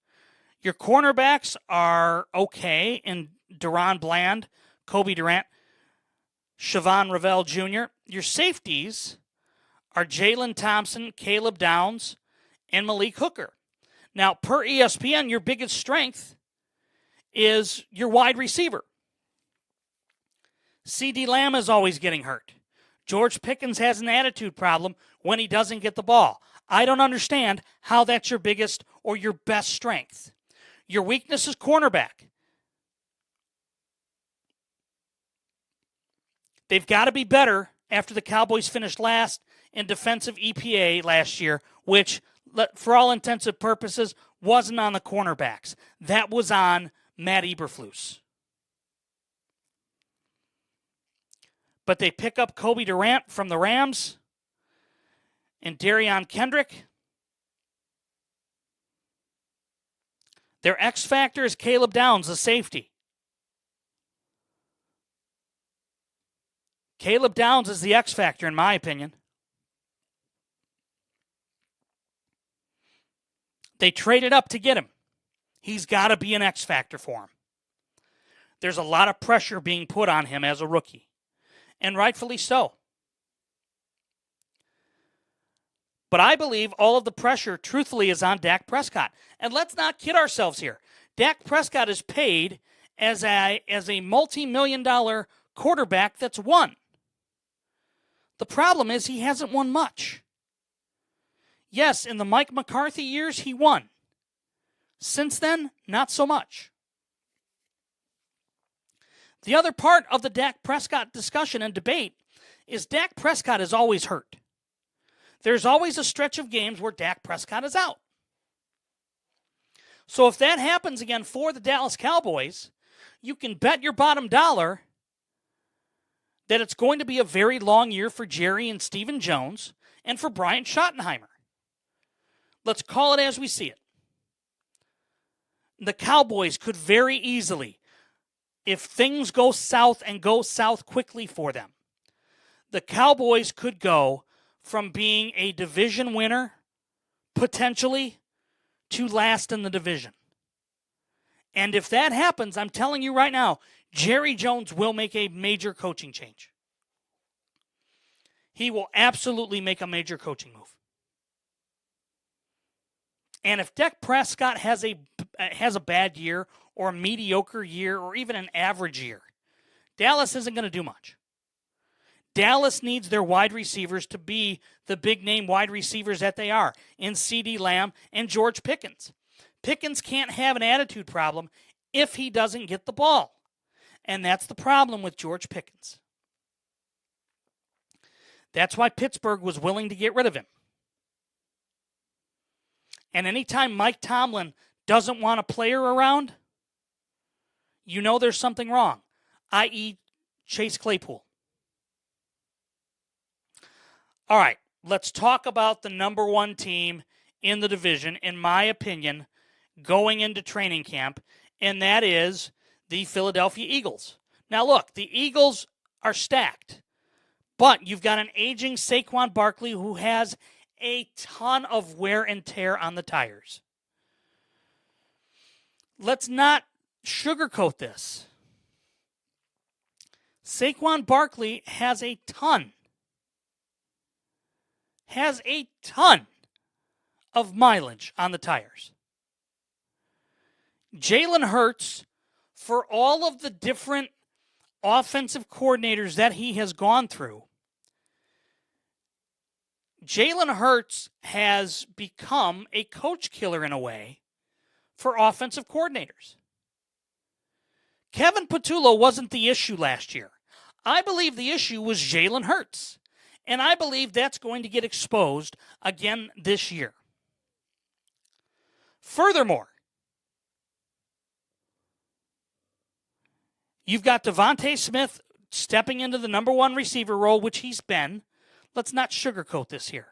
Your cornerbacks are okay in Deron Bland, Kobe Durant, Siobhan Ravel Jr. Your safeties are Jalen Thompson, Caleb Downs, and Malik Hooker. Now, per ESPN, your biggest strength is your wide receiver. CeeDee Lamb is always getting hurt. George Pickens has an attitude problem when he doesn't get the ball. I don't understand how that's your biggest or your best strength. Your weakness is cornerback. They've got to be better after the Cowboys finished last in defensive EPA last year, which, for all intents and purposes, wasn't on the cornerbacks. That was on Matt Eberflus. But they pick up Kobe Durant from the Rams and Darion Kendrick. Their X factor is Caleb Downs, the safety. Caleb Downs is the X factor, in my opinion. They traded up to get him. He's got to be an X factor for him. There's a lot of pressure being put on him as a rookie, and rightfully so. But I believe all of the pressure, truthfully, is on Dak Prescott. And let's not kid ourselves here. Dak Prescott is paid as a multi-million-dollar quarterback that's won. The problem is he hasn't won much. Yes, in the Mike McCarthy years, he won. Since then, not so much. The other part of the Dak Prescott discussion and debate is Dak Prescott is always hurt. There's always a stretch of games where Dak Prescott is out. So if that happens again for the Dallas Cowboys, you can bet your bottom dollar that it's going to be a very long year for Jerry and Stephen Jones and for Brian Schottenheimer. Let's call it as we see it. The Cowboys could very easily, if things go south and go south quickly for them, the Cowboys could go from being a division winner, potentially, to last in the division. And if that happens, I'm telling you right now, Jerry Jones will make a major coaching change. He will absolutely make a major coaching move. And if Dak Prescott has a bad year or a mediocre year or even an average year, Dallas isn't going to do much. Dallas needs their wide receivers to be the big-name wide receivers that they are in CeeDee Lamb and George Pickens. Pickens can't have an attitude problem if he doesn't get the ball. And that's the problem with George Pickens. That's why Pittsburgh was willing to get rid of him. And anytime Mike Tomlin doesn't want a player around, you know there's something wrong, i.e. Chase Claypool. All right, let's talk about the number one team in the division, in my opinion, going into training camp, and that is the Philadelphia Eagles. Now, look, the Eagles are stacked, but you've got an aging Saquon Barkley who has a ton of wear and tear on the tires. Let's not sugarcoat this. Saquon Barkley has a ton of mileage on the tires. Jalen Hurts, for all of the different offensive coordinators that he has gone through, Jalen Hurts has become a coach killer in a way for offensive coordinators. Kevin Patullo wasn't the issue last year. I believe the issue was Jalen Hurts. And I believe that's going to get exposed again this year. Furthermore, you've got Devontae Smith stepping into the number one receiver role, which he's been. Let's not sugarcoat this here.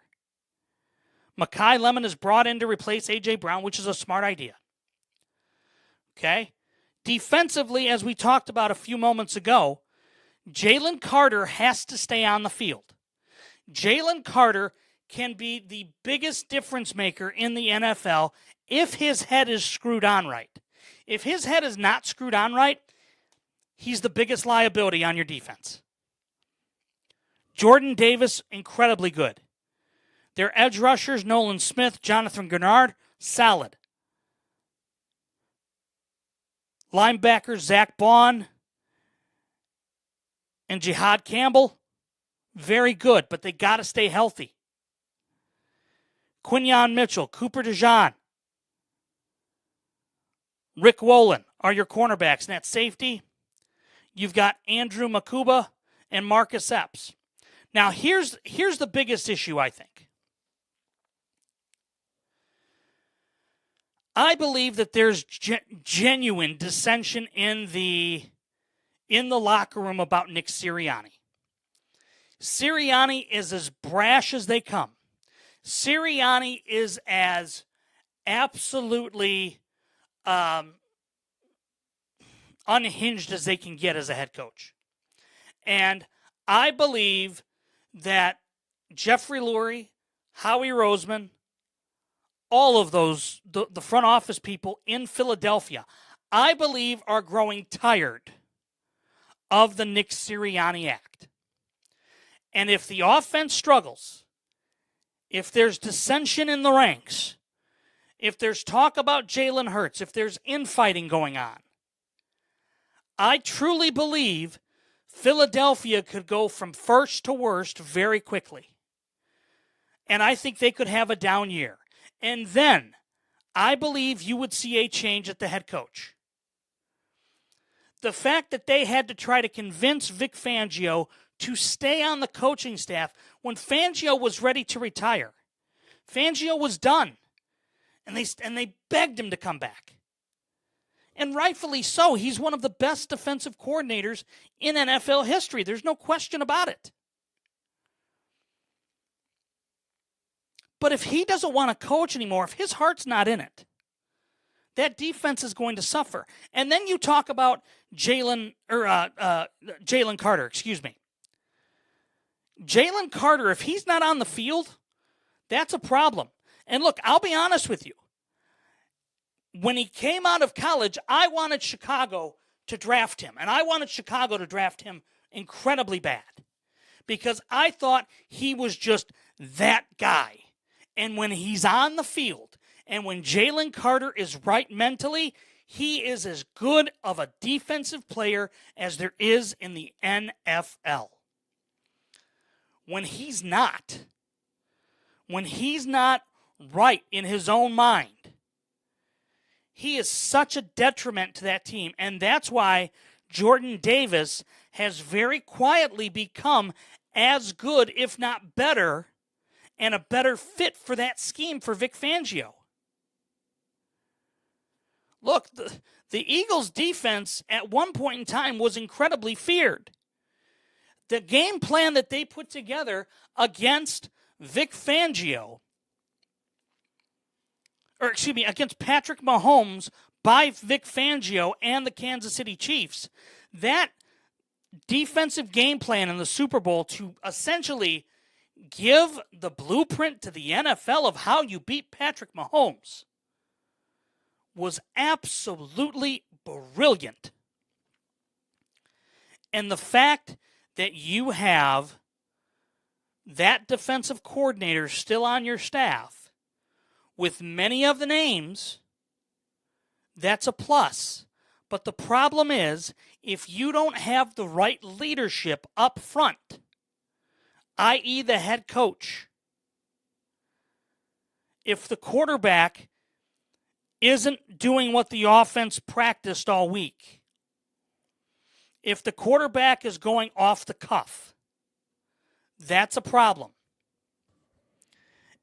Mekhi Lemon is brought in to replace A.J. Brown, which is a smart idea. Okay? Defensively, as we talked about a few moments ago, Jalen Carter has to stay on the field. Jalen Carter can be the biggest difference maker in the NFL if his head is screwed on right. If his head is not screwed on right, he's the biggest liability on your defense. Jordan Davis, incredibly good. Their edge rushers, Nolan Smith, Jonathan Grenard, solid. Linebackers, Zach Baun and Jihad Campbell, very good, but they got to stay healthy. Quinyon Mitchell, Cooper DeJean, Rick Wolin are your cornerbacks. And at safety, you've got Andrew Makuba and Marcus Epps. Now, here's the biggest issue, I think. I believe that there's genuine dissension in the locker room about Nick Sirianni. Sirianni is as brash as they come. Sirianni is as absolutely unhinged as they can get as a head coach. And I believe that Jeffrey Lurie, Howie Roseman, all of those, the front office people in Philadelphia, I believe are growing tired of the Nick Sirianni act. And if the offense struggles, if there's dissension in the ranks, if there's talk about Jalen Hurts, if there's infighting going on, I truly believe Philadelphia could go from first to worst very quickly. And I think they could have a down year. And then I believe you would see a change at the head coach. The fact that they had to try to convince Vic Fangio to stay on the coaching staff when Fangio was ready to retire. Fangio was done. And they begged him to come back. And rightfully so. He's one of the best defensive coordinators in NFL history. There's no question about it. But if he doesn't want to coach anymore, if his heart's not in it, that defense is going to suffer. And then you talk about Jalen Carter, excuse me. Jalen Carter, if he's not on the field, that's a problem. And look, I'll be honest with you. When he came out of college, I wanted Chicago to draft him. And I wanted Chicago to draft him incredibly bad. Because I thought he was just that guy. And when he's on the field, and when Jalen Carter is right mentally, he is as good of a defensive player as there is in the NFL. When he's not right in his own mind, he is such a detriment to that team. And that's why Jordan Davis has very quietly become as good, if not better, and a better fit for that scheme for Vic Fangio. Look, the Eagles' defense at one point in time was incredibly feared. The game plan that they put together against Vic Fangio, against Patrick Mahomes by Vic Fangio and the Kansas City Chiefs, that defensive game plan in the Super Bowl to essentially give the blueprint to the NFL of how you beat Patrick Mahomes was absolutely brilliant. And the fact that you have that defensive coordinator still on your staff with many of the names, that's a plus. But the problem is, if you don't have the right leadership up front, i.e. the head coach, if the quarterback isn't doing what the offense practiced all week, if the quarterback is going off the cuff, that's a problem.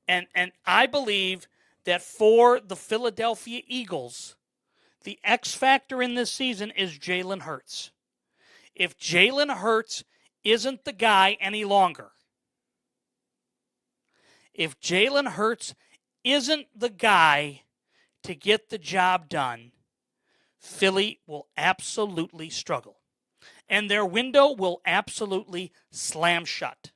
And I believe that for the Philadelphia Eagles, the X factor in this season is Jalen Hurts. If Jalen Hurts isn't the guy any longer, if Jalen Hurts isn't the guy to get the job done, Philly will absolutely struggle. And their window will absolutely slam shut.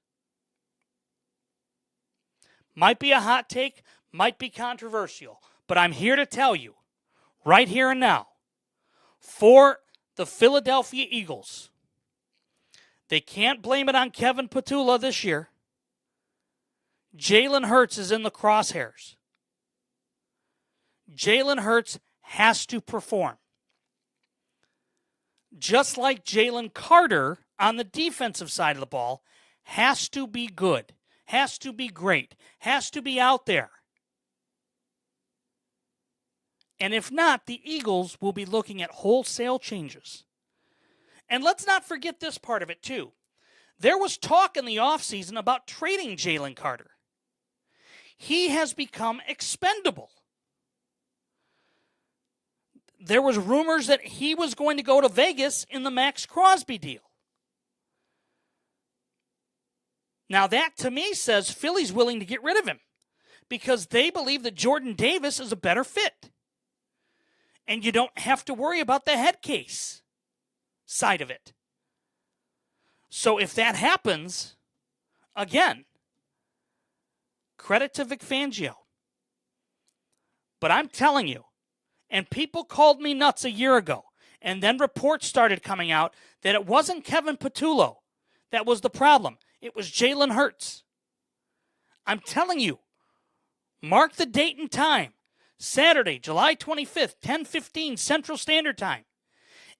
Might be a hot take, might be controversial, but I'm here to tell you, right here and now, for the Philadelphia Eagles, they can't blame it on Kevin Patula this year. Jalen Hurts is in the crosshairs. Jalen Hurts has to perform. Just like Jalen Carter on the defensive side of the ball has to be good, has to be great, has to be out there. And if not, the Eagles will be looking at wholesale changes. And let's not forget this part of it too. There was talk in the offseason about trading Jalen Carter. He has become expendable. There was rumors that he was going to go to Vegas in the Max Crosby deal. Now that to me says Philly's willing to get rid of him because they believe that Jordan Davis is a better fit. And you don't have to worry about the head case side of it. So if that happens, again, credit to Vic Fangio. But I'm telling you, and people called me nuts a year ago, and then reports started coming out that it wasn't Kevin Patullo that was the problem. It was Jalen Hurts. I'm telling you, mark the date and time. Saturday, July 25th, 10:15 Central Standard Time.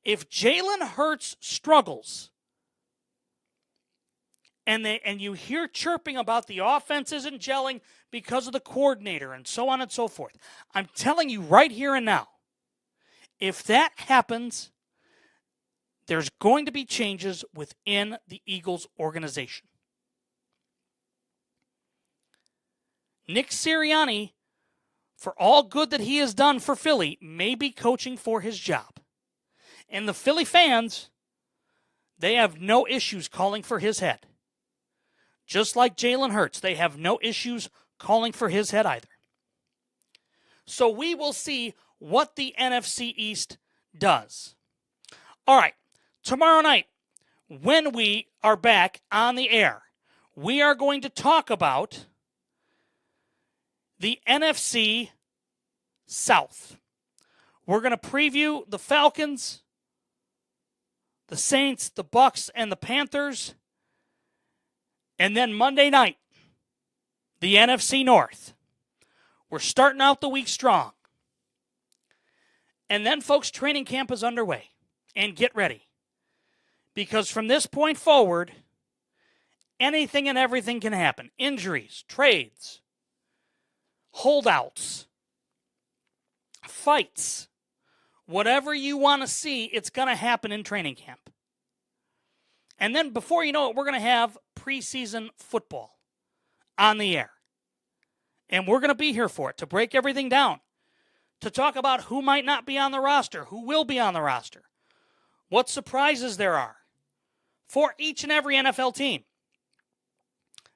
If Jalen Hurts struggles, and you hear chirping about the offense isn't gelling because of the coordinator and so on and so forth, I'm telling you right here and now, if that happens, there's going to be changes within the Eagles organization. Nick Sirianni, for all good that he has done for Philly, may be coaching for his job. And the Philly fans, they have no issues calling for his head. Just like Jalen Hurts, they have no issues calling for his head either. So we will see what the NFC East does. All right, tomorrow night, when we are back on the air, we are going to talk about the NFC South. We're going to preview the Falcons, the Saints, the Bucks, and the Panthers. And then Monday night, the NFC North. We're starting out the week strong. And then, folks, training camp is underway. And get ready. Because from this point forward, anything and everything can happen. Injuries, trades, holdouts, fights. Whatever you want to see, it's going to happen in training camp. And then before you know it, we're going to have preseason football on the air. And we're going to be here for it, to break everything down, to talk about who might not be on the roster, who will be on the roster, what surprises there are for each and every NFL team.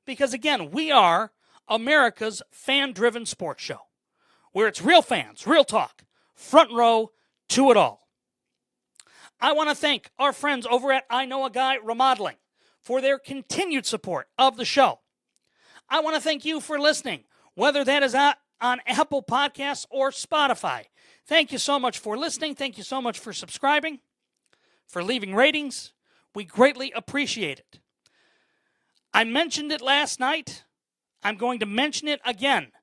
Because again, we are America's fan-driven sports show, where it's real fans, real talk, front row to it all. I want to thank our friends over at I Know a Guy Remodeling for their continued support of the show. I want to thank you for listening, whether that is on Apple Podcasts or Spotify. Thank you so much for listening. Thank you so much for subscribing, for leaving ratings. We greatly appreciate it. I mentioned it last night. I'm going to mention it again.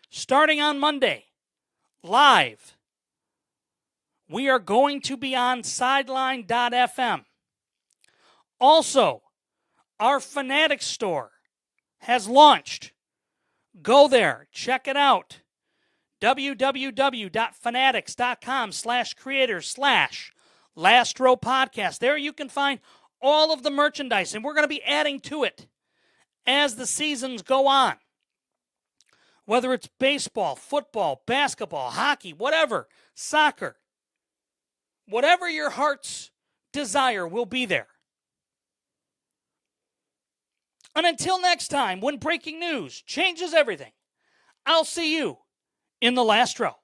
Starting on Monday, live, we are going to be on Sideline.fm. Also, our Fanatics store has launched. Go there. Check it out. www.fanatics.com/creators/Last Row Podcast. There you can find all of the merchandise, and we're going to be adding to it as the seasons go on. Whether it's baseball, football, basketball, hockey, whatever, soccer, whatever your heart's desire will be there. And until next time, when breaking news changes everything, I'll see you in the last row.